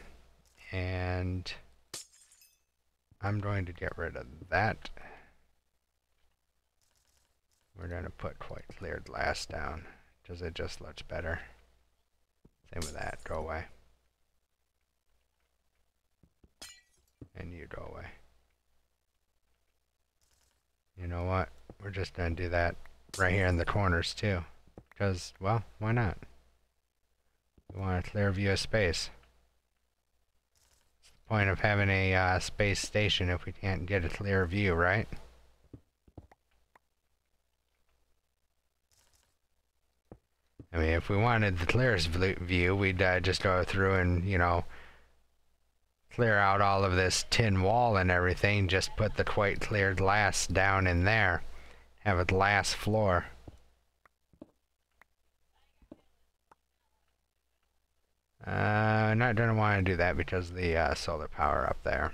And I'm going to get rid of that. We're going to put quite clear glass down, because it just looks better. Same with that. Go away. And you go away. You know what? We're just going to do that right here in the corners too. Because, well, why not? We want a clear view of space. What's the point of having a space station if we can't get a clear view, right? I mean, if we wanted the clearest view, we'd just go through and, clear out all of this tin wall and everything, just put the quite clear glass down in there. Have a glass floor. Not gonna want to do that because of the solar power up there.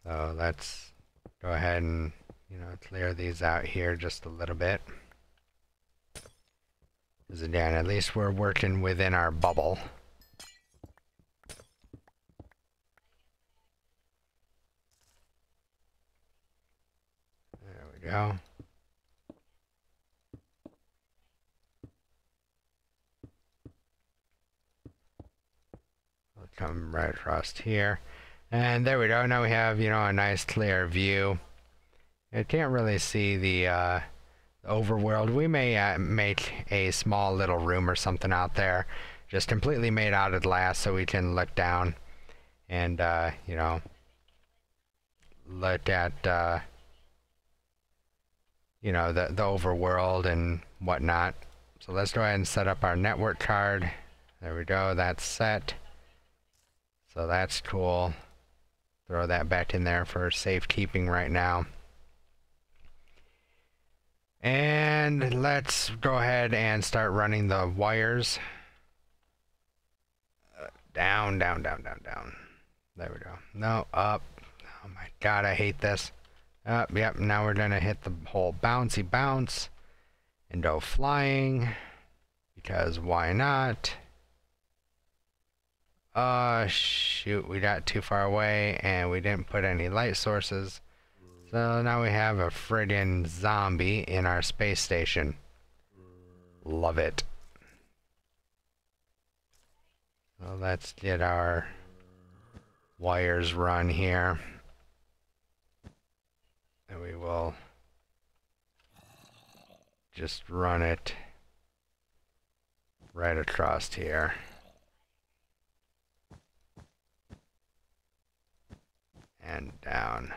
So let's go ahead and, clear these out here just a little bit. Because again, at least we're working within our bubble. There we go. We'll come right across here. And there we go. Now we have, you know, a nice clear view. I can't really see the overworld. We may make a small little room or something out there, just completely made out of glass, so we can look down and, you know, look at, you know, the overworld and whatnot. So let's go ahead and set up our network card. There we go. That's set. So that's cool. Throw that back in there for safekeeping right now. And let's go ahead and start running the wires. Down, down, down, down, down. There we go. No, up. Oh my god, I hate this. Up, yep, now we're gonna hit the whole bouncy bounce and go flying. Because why not? Shoot, we got too far away and we didn't put any light sources. So now we have a friggin' zombie in our space station. Love it. So let's get our wires run here. And we will just run it right across here. And down.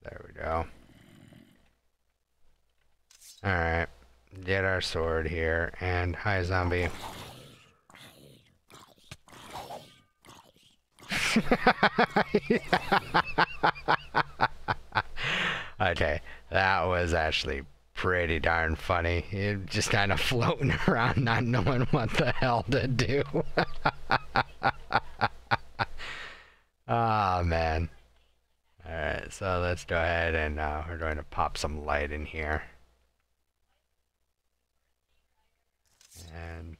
There we go. Alright. Get our sword here. And hi, zombie. Okay. That was actually pretty darn funny. You're just kind of floating around not knowing what the hell to do. Oh, man. Alright, so let's go ahead and we're going to pop some light in here. And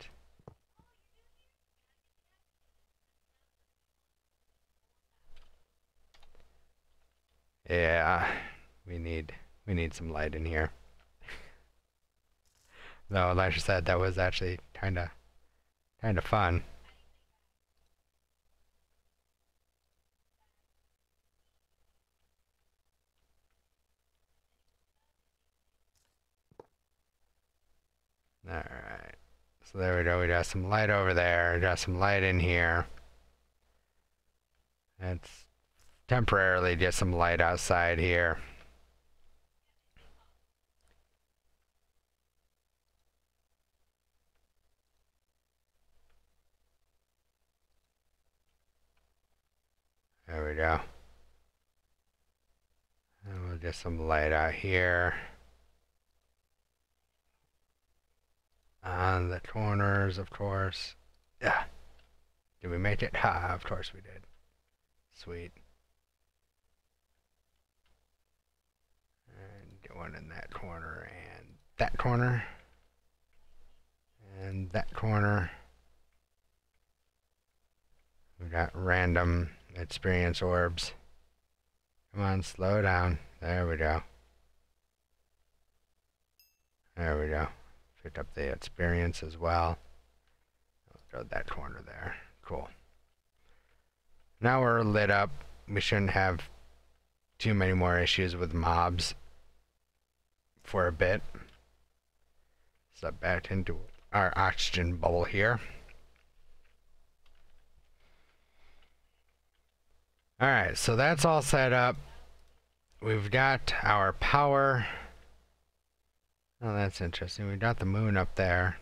yeah, we need some light in here. Though, like I said, that was actually kinda fun. Alright, so there we go, we got some light over there, we got some light in here. Let's temporarily get some light outside here. There we go. And we'll get some light out here. On the corners, of course. Yeah. Did we make it? Ha, of course we did. Sweet. And get one in that corner and that corner. And that corner. We got random experience orbs. Come on, slow down. There we go. There we go. Pick up the experience as well. I'll go that corner there. Cool. Now we're lit up. We shouldn't have too many more issues with mobs for a bit. Step back into our oxygen bubble here. Alright, so that's all set up. We've got our power. Oh, that's interesting. We got the moon up there.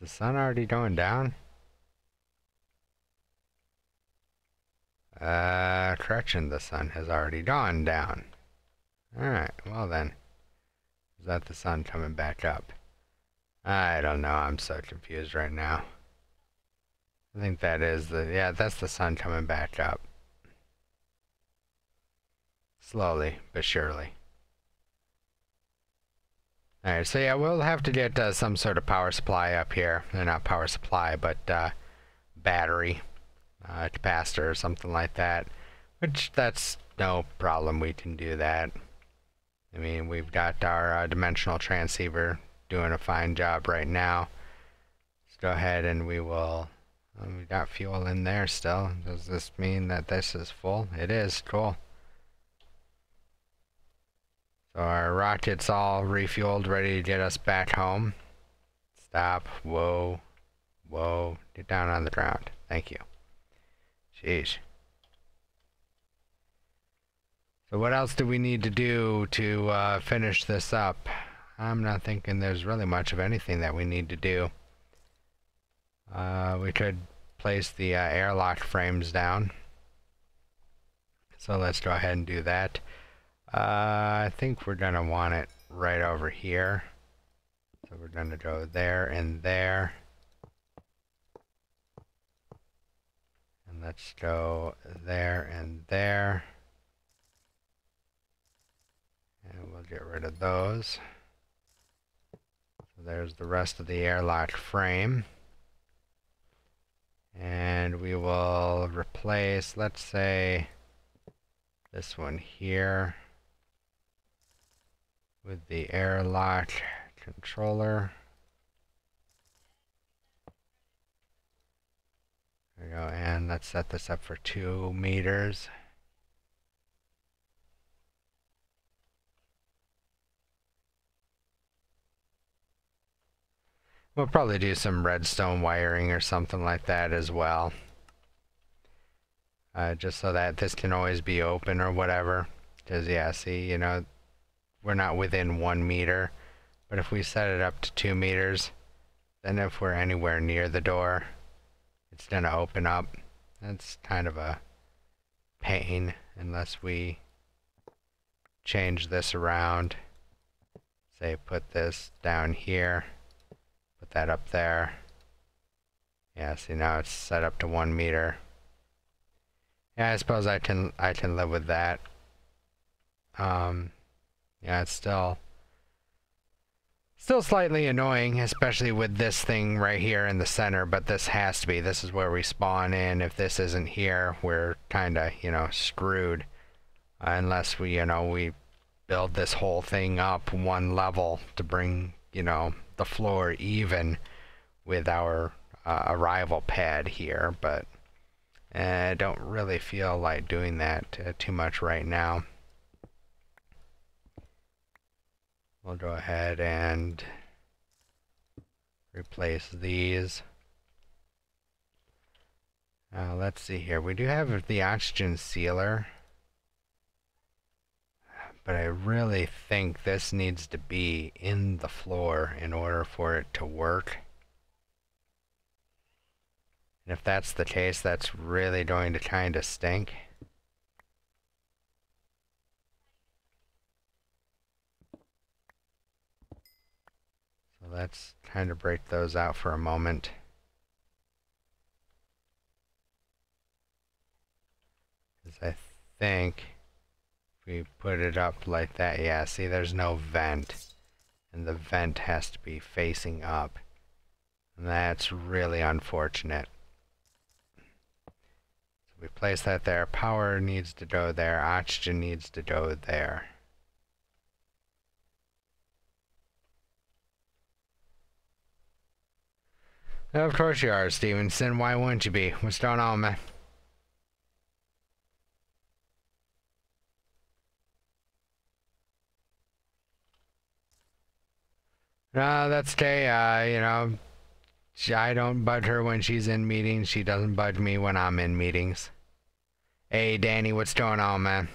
Is the sun already going down? Correction, the sun has already gone down. Alright, well then. Is that the sun coming back up? I don't know, I'm so confused right now. I think that is yeah, that's the sun coming back up. Slowly, but surely. Alright, so yeah, we'll have to get some sort of power supply up here. Not power supply, but battery, capacitor or something like that. Which, that's no problem, we can do that. I mean, we've got our dimensional transceiver doing a fine job right now. Let's go ahead and we will... We got fuel in there still. Does this mean that this is full? It is. Cool. So our rocket's all refueled, ready to get us back home. Stop. Whoa. Whoa. Get down on the ground. Thank you. Jeez. So what else do we need to do to finish this up? I'm not thinking there's really much of anything that we need to do. We could place the airlock frames down. So let's go ahead and do that. I think we're going to want it right over here. So we're going to go there and there. And let's go there and there. And we'll get rid of those. So there's the rest of the airlock frame. And we will replace, let's say, this one here with the airlock controller. There we go, and let's set this up for 2 meters. We'll probably do some redstone wiring or something like that as well. Just so that this can always be open or whatever. Because, yeah, see, you know, we're not within 1 meter. But if we set it up to 2 meters, then if we're anywhere near the door, it's going to open up. That's kind of a pain unless we change this around. Say, put this down here. Put that up there. Yeah, see, now it's set up to 1 meter. Yeah, I suppose I can live with that. Yeah, it's still slightly annoying, especially with this thing right here in the center, but this has to be. This is where we spawn in. If this isn't here, we're kinda, you know, screwed. Unless we, you know, we build this whole thing up 1 level to bring, you know, the floor even with our arrival pad here, but I don't really feel like doing that too much right now. We'll go ahead and replace these. Let's see here. We do have the oxygen sealer, but I really think this needs to be in the floor in order for it to work. And if that's the case, that's really going to kind of stink. So let's kind of break those out for a moment. Because I think if we put it up like that, yeah, see, there's no vent. And the vent has to be facing up. And that's really unfortunate. We place that there. Power needs to go there. Oxygen needs to go there. Of course you are, Stevenson. Why wouldn't you be? What's going on, man? No, that's okay. You know, I don't budge her when she's in meetings. She doesn't budge me when I'm in meetings. Hey, Danny, what's going on, man?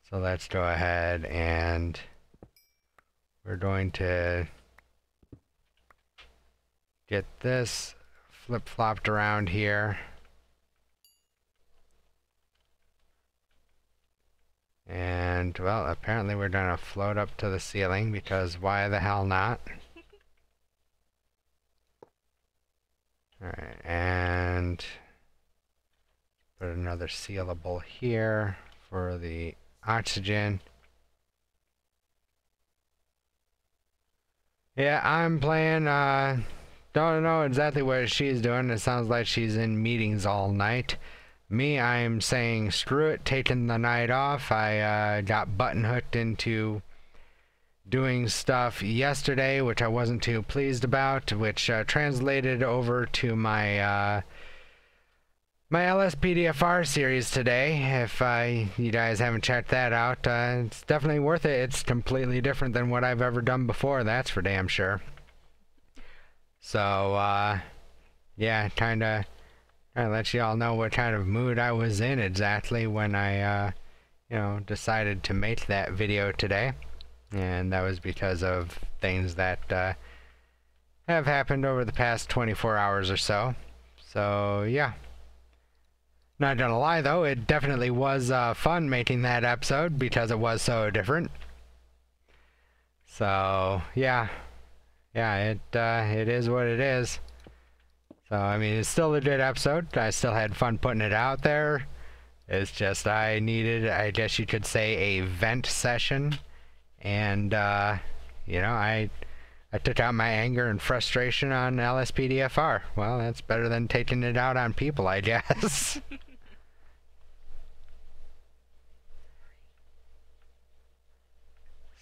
So let's go ahead and we're going to get this flip-flopped around here. And, well, apparently we're going to float up to the ceiling because why the hell not? Alright, and put another sealable here for the oxygen. Yeah, I'm playing, don't know exactly what she's doing. It sounds like she's in meetings all night. Me, I'm saying screw it, taking the night off. I got button hooked into doing stuff yesterday, which I wasn't too pleased about, which translated over to my my LSPDFR series today. If you guys haven't checked that out, it's definitely worth it. It's completely different than what I've ever done before, that's for damn sure. So, yeah, kinda let you all know what kind of mood I was in exactly when I, you know, decided to make that video today. And that was because of things that have happened over the past 24 hours or so. So, yeah. Not gonna lie though, it definitely was fun making that episode because it was so different. So yeah, it is what it is. So I mean, it's still a good episode. I still had fun putting it out there. It's just I needed, I guess you could say, a vent session, and you know, I took out my anger and frustration on LSPDFR. Well, that's better than taking it out on people, I guess.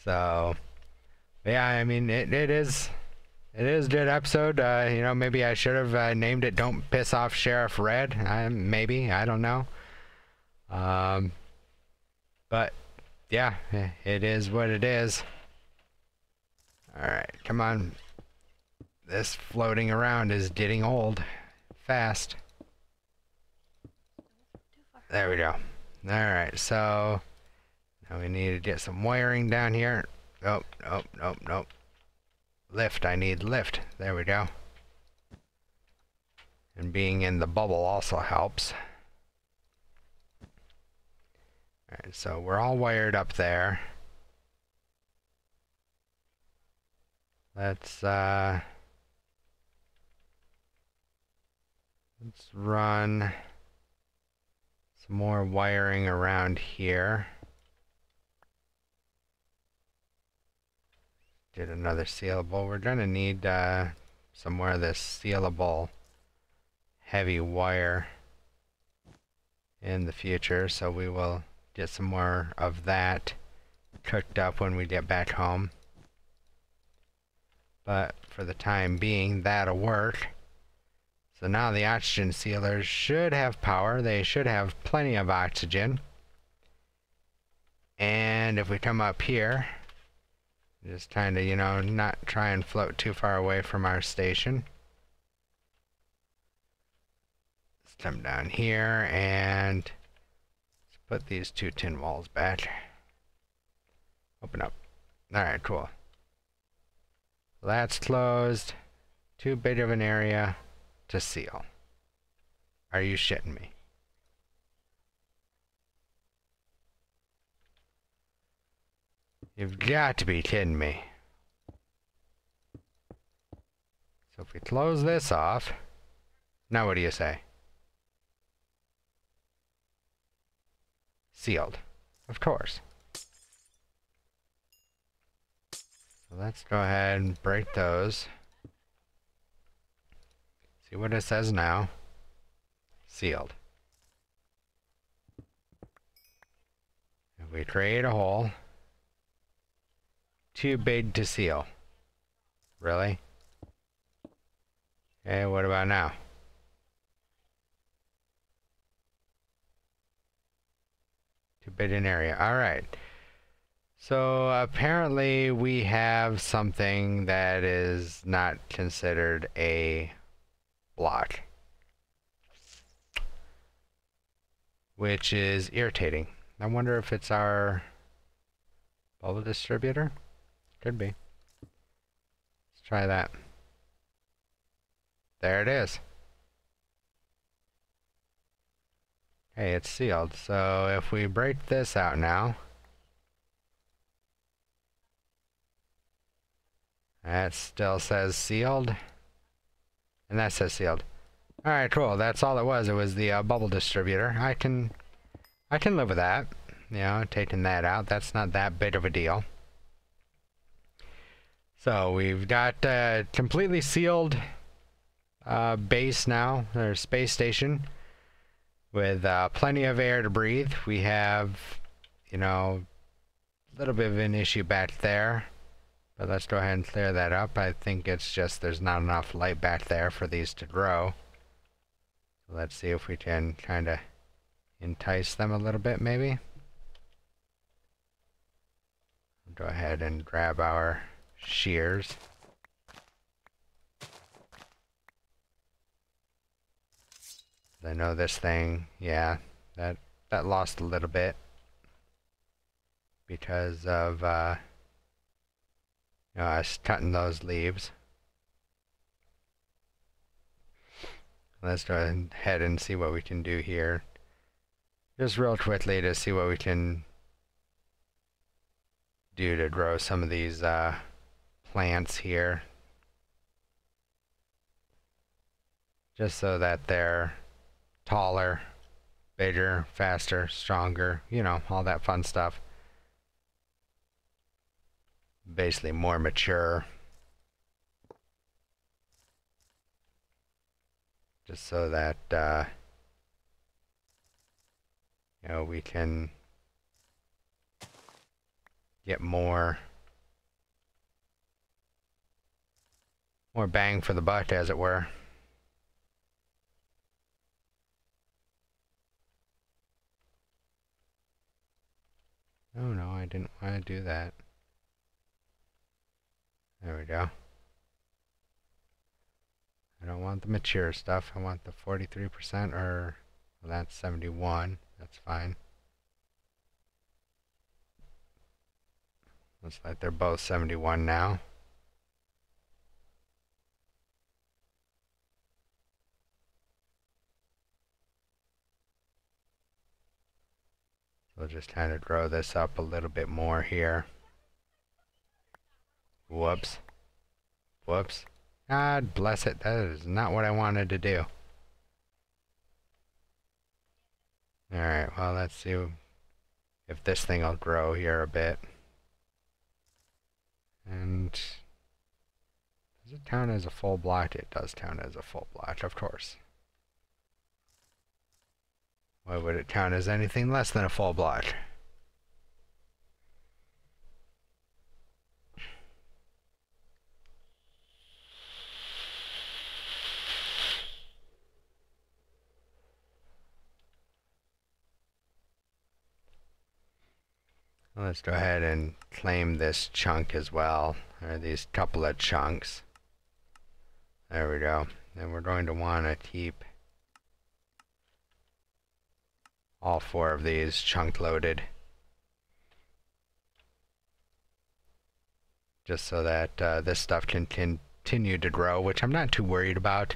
So, yeah, I mean, it is a good episode. You know, maybe I should have named it "Don't Piss Off Sheriff Red." Maybe, I don't know. But yeah, it is what it is. All right, come on. This floating around is getting old, fast. There we go. All right, so. Now we need to get some wiring down here. Oh, nope. Lift, I need lift. There we go. And being in the bubble also helps. Alright, so we're all wired up there. Let's run some more wiring around here. Get another sealable. We're gonna need some more of this sealable heavy wire in the future, so we will get some more of that cooked up when we get back home. But for the time being, that'll work. So now the oxygen sealers should have power. They should have plenty of oxygen. And if we come up here, just kind of, you know, not try and float too far away from our station. Let's come down here and let's put these two tin walls back. Open up. Alright, cool. That's closed. Too big of an area to seal. Are you shitting me? You've got to be kidding me. So if we close this off, now what do you say? Sealed. Of course. So let's go ahead and break those. See what it says now. Sealed. If we create a hole, too big to seal. Really? Okay, what about now? Too big an area. Alright. So apparently we have something that is not considered a block, which is irritating. I wonder if it's our bubble distributor? Could be. Let's try that. There it is. Okay, it's sealed. So if we break this out now, that still says sealed, and that says sealed. Alright, cool. That's all it was. It was the bubble distributor. I can live with that. You know, taking that out. That's not that big of a deal. So we've got a completely sealed base now, or space station, with plenty of air to breathe. We have, you know, a little bit of an issue back there. But let's go ahead and clear that up. I think it's just there's not enough light back there for these to grow. So let's see if we can kind of entice them a little bit, maybe. Go ahead and grab our shears. I know this thing, yeah, that lost a little bit because of us cutting those leaves. Let's go ahead and see what we can do here. Just real quickly to see what we can do to grow some of these plants here. Just so that they're taller, bigger, faster, stronger, you know, all that fun stuff. Basically more mature. Just so that, you know, we can get more bang for the buck, as it were. Oh no, I didn't want to do that. There we go. I don't want the mature stuff. I want the 43%, or well, that's 71. That's fine. Looks like they're both 71 now. We'll just kind of grow this up a little bit more here. Whoops. Whoops. God bless it. That is not what I wanted to do. Alright, well, let's see if this thing will grow here a bit. And does it count as a full block? It does count as a full block, of course. Why would it count as anything less than a full block? Let's go ahead and claim this chunk as well, or these couple of chunks. There we go. And we're going to want to keep all 4 of these chunk loaded, just so that this stuff can continue to grow, which I'm not too worried about.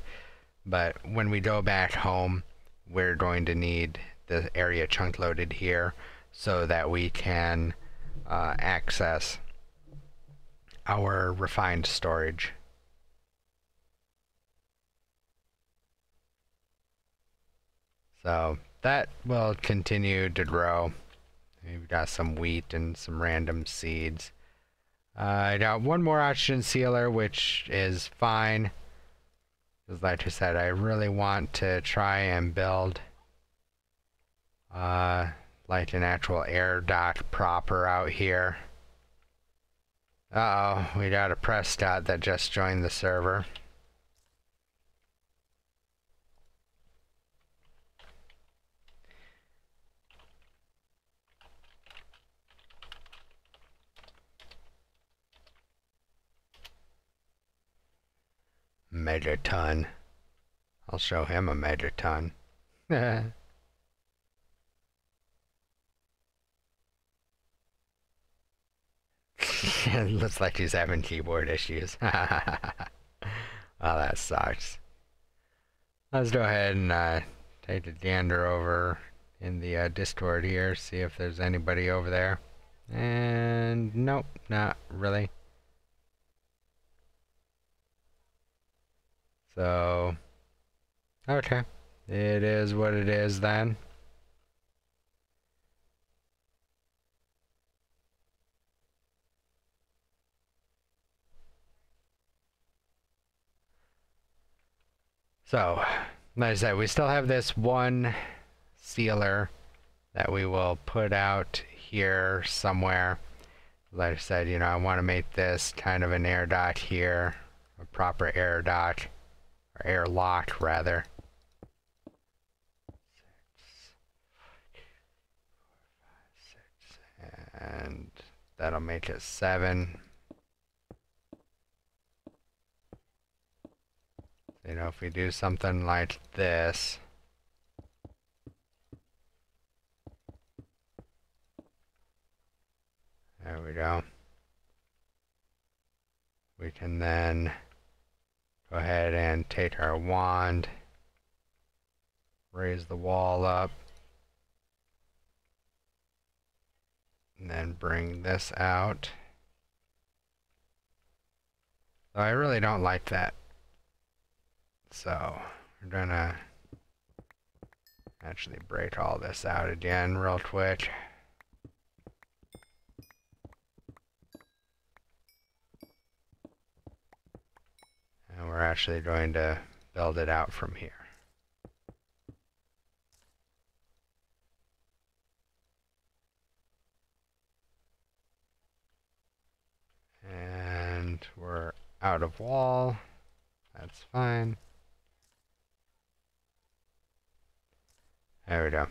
But when we go back home, we're going to need the area chunk loaded here so that we can access our refined storage. So that will continue to grow. We've got some wheat and some random seeds. I got one more oxygen sealer, which is fine. Because like I said, I really want to try and build like an actual air dock proper out here. Uh-oh, we got a Prescott that just joined the server. Megaton. I'll show him a megaton. It looks like he's having keyboard issues. Well, that sucks. Let's go ahead and take a gander over in the Discord here, see if there's anybody over there. And nope, not really. So, okay, it is what it is then. So, like I said, we still have this one sealer that we will put out here somewhere. Like I said, you know, I want to make this kind of an air dot here, a proper air dot, or airlock rather. And that'll make it 7. You know, if we do something like this, there we go. We can then go ahead and take our wand, raise the wall up, and then bring this out. So I really don't like that. So we're gonna actually break all this out again real quick. And we're actually going to build it out from here. And we're out of wall. That's fine. There we go.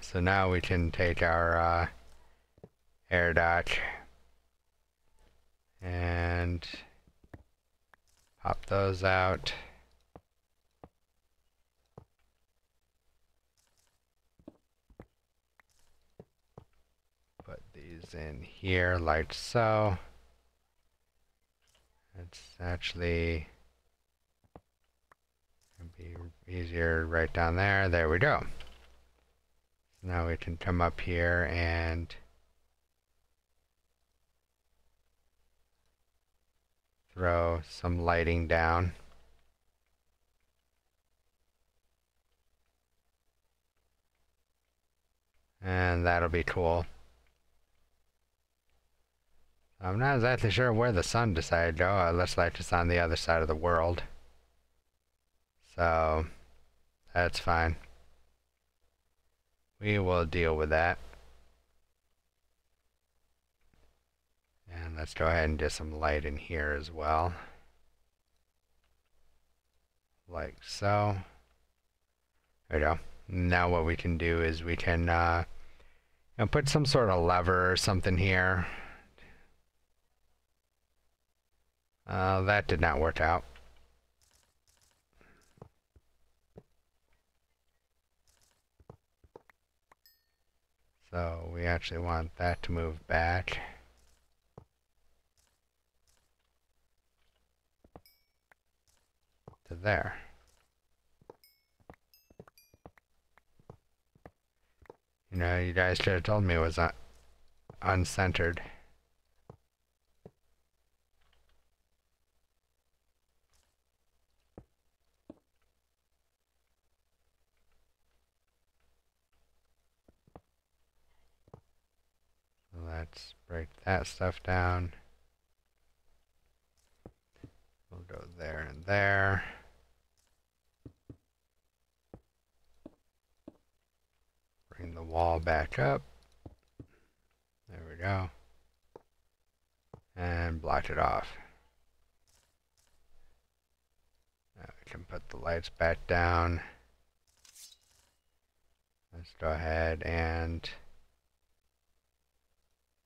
So now we can take our air dot and pop those out. Put these in here like so. It's actually be easier right down there. There we go. So now we can come up here and throw some lighting down. And that'll be cool. I'm not exactly sure where the sun decided to go. It looks like it's on the other side of the world. So that's fine. We will deal with that. And let's go ahead and get some light in here as well. Like so. There we go. Now what we can do is we can you know, put some sort of lever or something here. That did not work out. So we actually want that to move back. To there. You know, you guys should have told me it was uncentered. Let's break that stuff down. We'll go there and there. Bring the wall back up. There we go. And block it off. Now we can put the lights back down. Let's go ahead and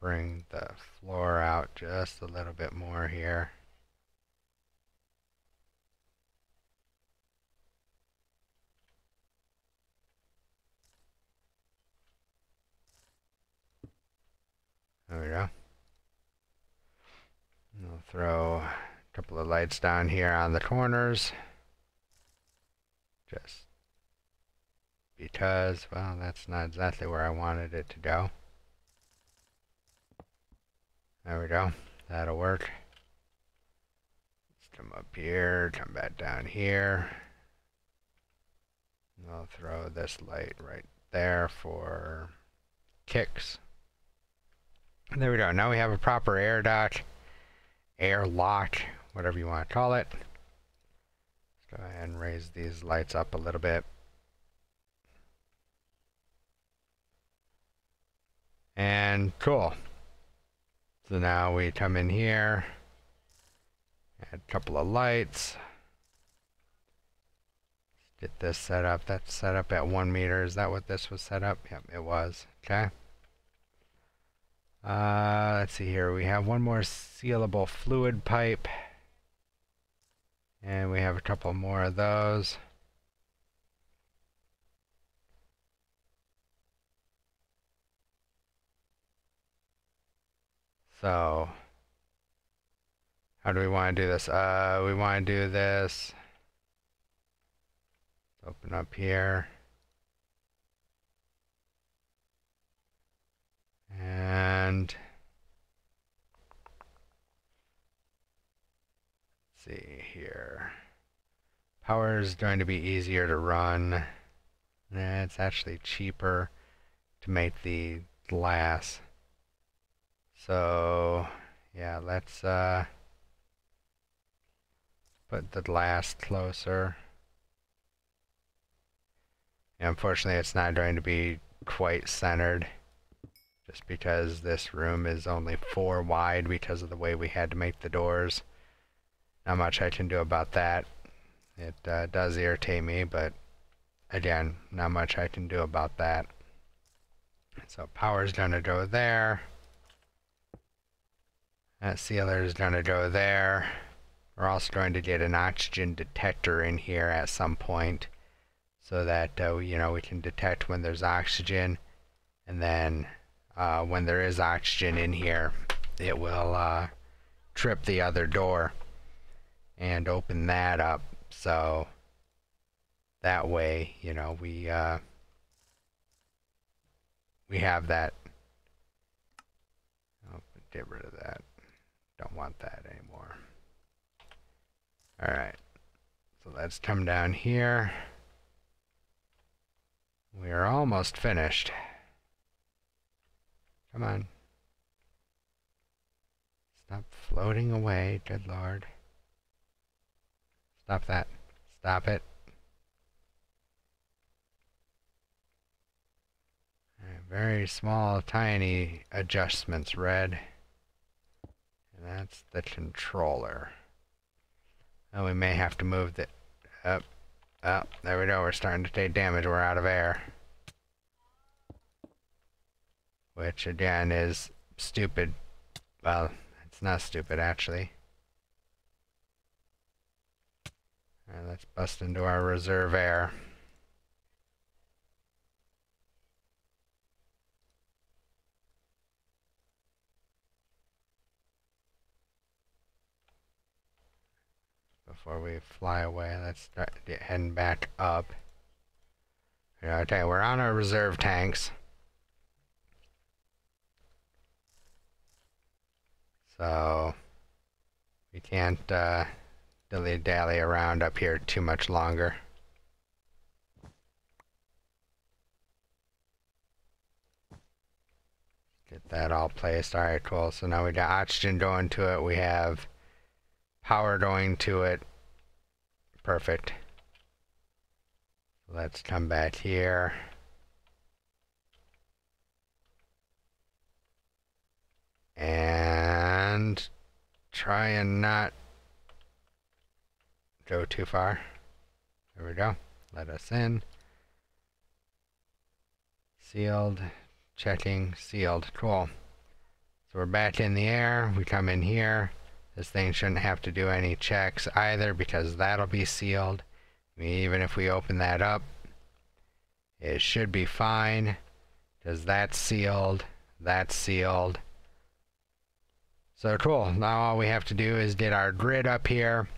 bring the floor out just a little bit more here. There we go. We'll throw a couple of lights down here on the corners. Just because, well, that's not exactly where I wanted it to go. There we go. That'll work. Let's come up here, come back down here. And I'll throw this light right there for kicks. There we go. Now we have a proper air dot, air lock, whatever you want to call it. Let's go ahead and raise these lights up a little bit. And cool. So now we come in here, add a couple of lights. Get this set up. That's set up at 1 meter. Is that what this was set up? Yep, it was. Okay. Let's see here. We have one more sealable fluid pipe. And we have a couple more of those. So, how do we want to do this? We want to do this. Let's open up here. And let's see here. Power is going to be easier to run. It's actually cheaper to make the glass. So, yeah, let's put the glass closer. Yeah, unfortunately, it's not going to be quite centered, just because this room is only 4 wide because of the way we had to make the doors. Not much I can do about that. It does irritate me, but again, not much I can do about that. So power's gonna go there. That sealer is going to go there. We're also going to get an oxygen detector in here at some point, so that you know, we can detect when there's oxygen, and then when there is oxygen in here, it will trip the other door and open that up. So that way, you know, we have that. Oh, get rid of that. Don't want that anymore. Alright, so let's come down here. We are almost finished. Come on. Stop floating away, good lord. Stop that. Stop it. Very small, tiny adjustments, Red. And that's the controller. And we may have to move the... up. There we go. We're starting to take damage. We're out of air. Which, again, is stupid. Well, it's not stupid, actually. Alright, let's bust into our reserve air. Before we fly away, let's start heading back up. Okay, we're on our reserve tanks. So we can't dilly-dally around up here too much longer. Get that all placed. Alright, cool. So now we got oxygen going to it. We have power going to it. Perfect. Let's come back here. And try and not go too far. There we go. Let us in. Sealed. Checking. Sealed. Cool. So we're back in the air. We come in here. This thing shouldn't have to do any checks either, because that'll be sealed. I mean, even if we open that up, it should be fine, because that's sealed. That's sealed. So cool. Now all we have to do is get our grid up here.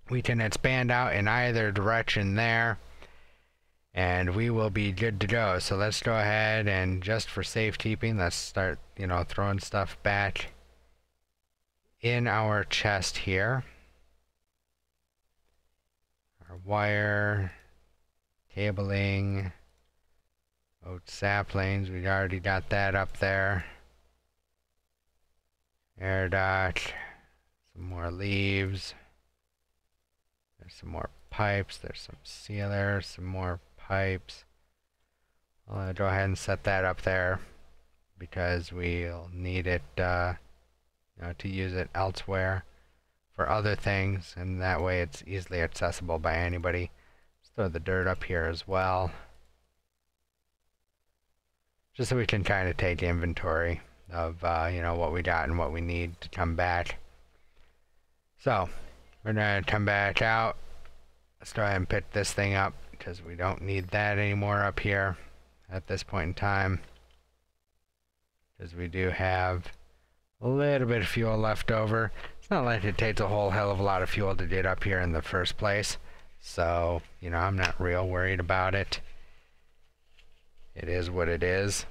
We can expand out in either direction there, and we will be good to go. So let's go ahead and, just for safekeeping, let's start, you know, throwing stuff back in our chest here. Our wire, cabling, oak saplings, we already got that up there. Air duct, some more leaves. There's some more pipes, there's some sealers, some more pipes. I'll go ahead and set that up there, because we'll need it to use it elsewhere for other things, and that way it's easily accessible by anybody. Let's throw the dirt up here as well, just so we can kind of take inventory of what we got and what we need to come back. So we're gonna come back out. Let's go ahead and pick this thing up because we don't need that anymore up here at this point in time, because we do have a little bit of fuel left over. It's not like it takes a whole hell of a lot of fuel to get up here in the first place, so I'm not real worried about it. It is what it is.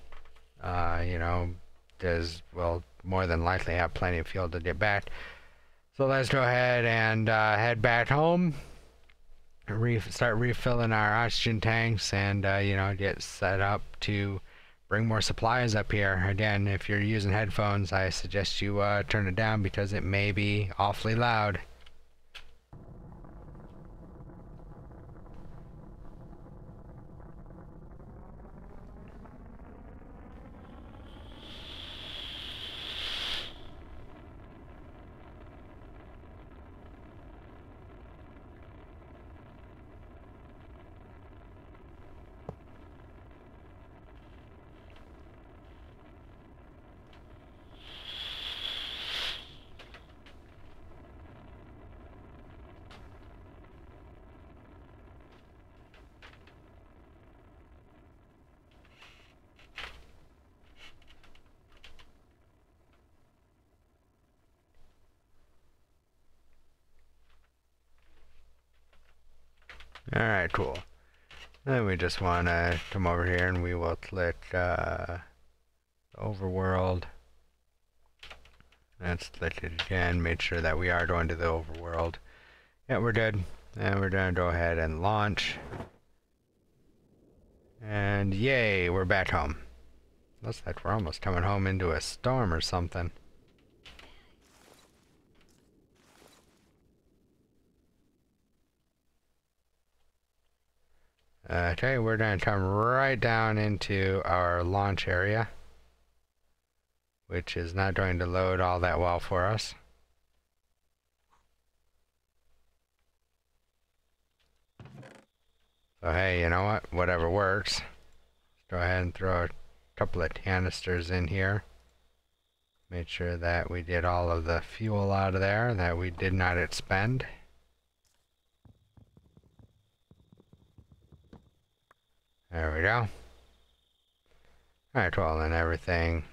We'll more than likely have plenty of fuel to get back. So let's go ahead and head back home, start refilling our oxygen tanks, and get set up to bring more supplies up here. Again, if you're using headphones, I suggest you turn it down because it may be awfully loud. Alright, cool. Then we just want to come over here and we will click Overworld. Let's click it again, make sure that we are going to the Overworld. Yeah, we're good. And we're going to go ahead and launch. And yay, we're back home. Looks like we're almost coming home into a storm or something. Okay, we're going to come right down into our launch area, which is not going to load all that well for us. So hey, you know what? Whatever works. Let's go ahead and throw a couple of canisters in here. Make sure that we get all of the fuel out of there that we did not expend. There we go. Alright, well, and everything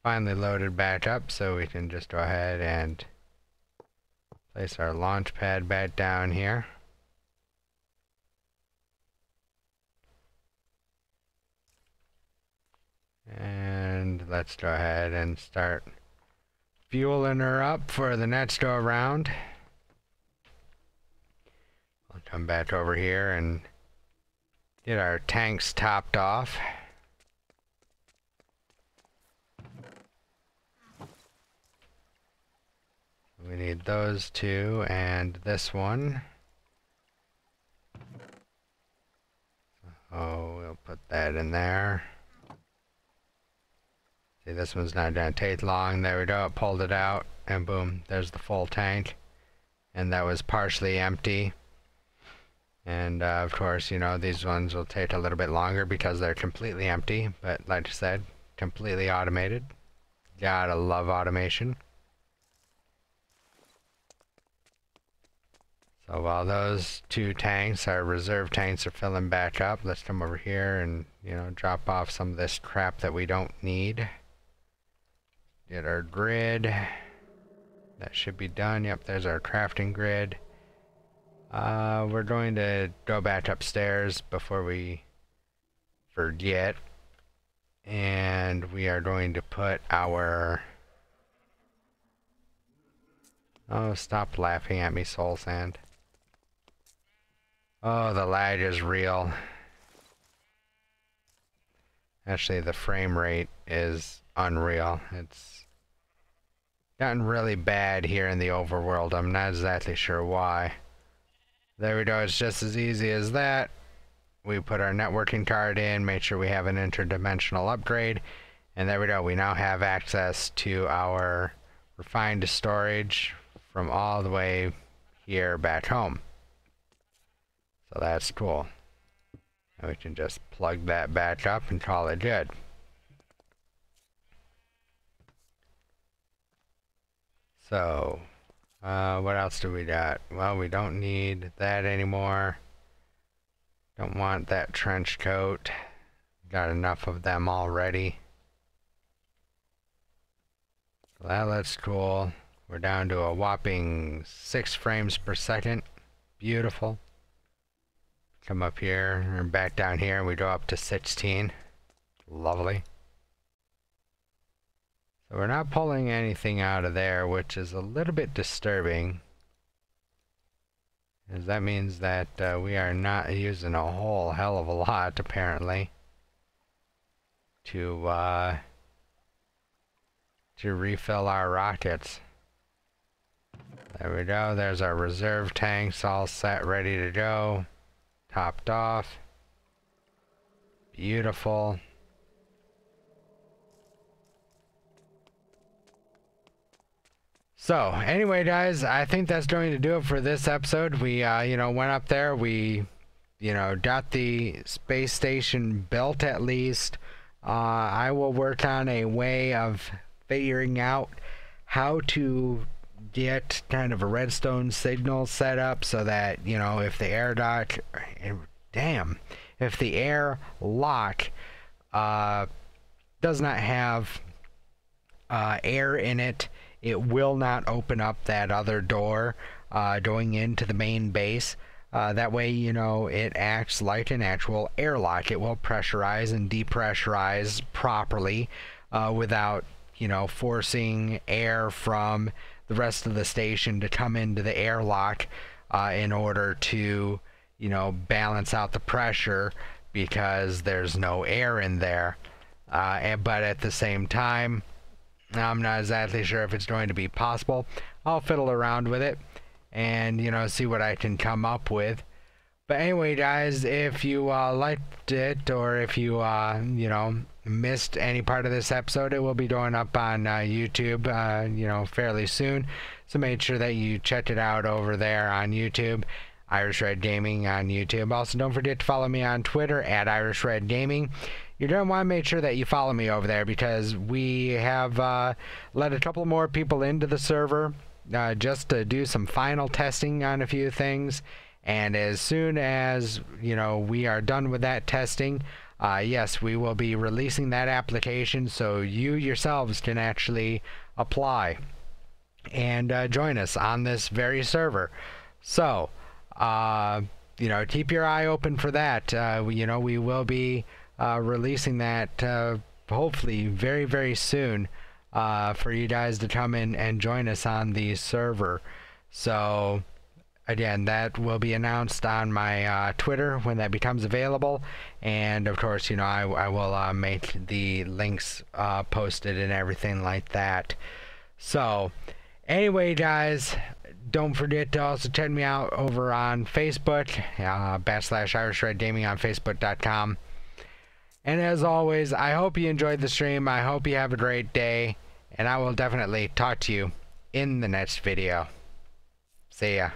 finally loaded back up, so we can just go ahead and place our launch pad back down here. And let's go ahead and start fueling her up for the next go around. I'll come back over here and get our tanks topped off. We need those two and this one. Oh, we'll put that in there. See, this one's not going to take long. There we go, it pulled it out, and boom, there's the full tank. And that was partially empty. And of course, these ones will take a little bit longer because they're completely empty, but like I said, completely automated. Gotta love automation. So while those two tanks, our reserve tanks, are filling back up, let's come over here and, drop off some of this crap that we don't need. Get our grid. That should be done. Yep, there's our crafting grid. We're going to go back upstairs before we forget. And we are going to put our... Oh, stop laughing at me, Soul Sand. Oh, the lag is real. Actually, the frame rate is unreal. It's gotten really bad here in the overworld. I'm not exactly sure why. There we go, it's just as easy as that. We put our networking card in, make sure we have an interdimensional upgrade, And there we go. We now have access to our refined storage from all the way here back home. So that's cool. And we can just plug that back up and call it good. So, what else do we got? Well, we don't need that anymore. Don't want that trench coat. Got enough of them already. So that looks cool. We're down to a whopping 6 frames per second. Beautiful. Come up here, or back down here, and we go up to 16. Lovely. So we're not pulling anything out of there, which is a little bit disturbing. Because that means that we are not using a whole hell of a lot, apparently, to refill our rockets. There we go. There's our reserve tanks all set, ready to go. Topped off. Beautiful. So, anyway, guys, I think that's going to do it for this episode. We, went up there. We, got the space station built at least. I will work on a way of figuring out how to get kind of a redstone signal set up so that, if the airlock does not have air in it, it will not open up that other door going into the main base. That way, it acts like an actual airlock. It will pressurize and depressurize properly without, forcing air from the rest of the station to come into the airlock in order to, balance out the pressure because there's no air in there. But at the same time, I'm not exactly sure if it's going to be possible. I'll fiddle around with it and, see what I can come up with. But anyway, guys, if you liked it, or if you, missed any part of this episode, it will be going up on YouTube, fairly soon. So make sure that you check it out over there on YouTube, Irish Red Gaming on YouTube. Also, don't forget to follow me on Twitter at Irish Red Gaming. You're going to want to make sure that you follow me over there because we have let a couple more people into the server just to do some final testing on a few things. And as soon as, we are done with that testing, yes, we will be releasing that application so you yourselves can actually apply and join us on this very server. So, keep your eye open for that. We will be releasing that hopefully very, very soon for you guys to come in and join us on the server. So, again, that will be announced on my Twitter when that becomes available, and of course, I will make the links posted and everything like that. So, anyway, guys, don't forget to also check me out over on Facebook, /Irish Red Gaming on Facebook.com. And as always, I hope you enjoyed the stream. I hope you have a great day, and I will definitely talk to you in the next video. See ya.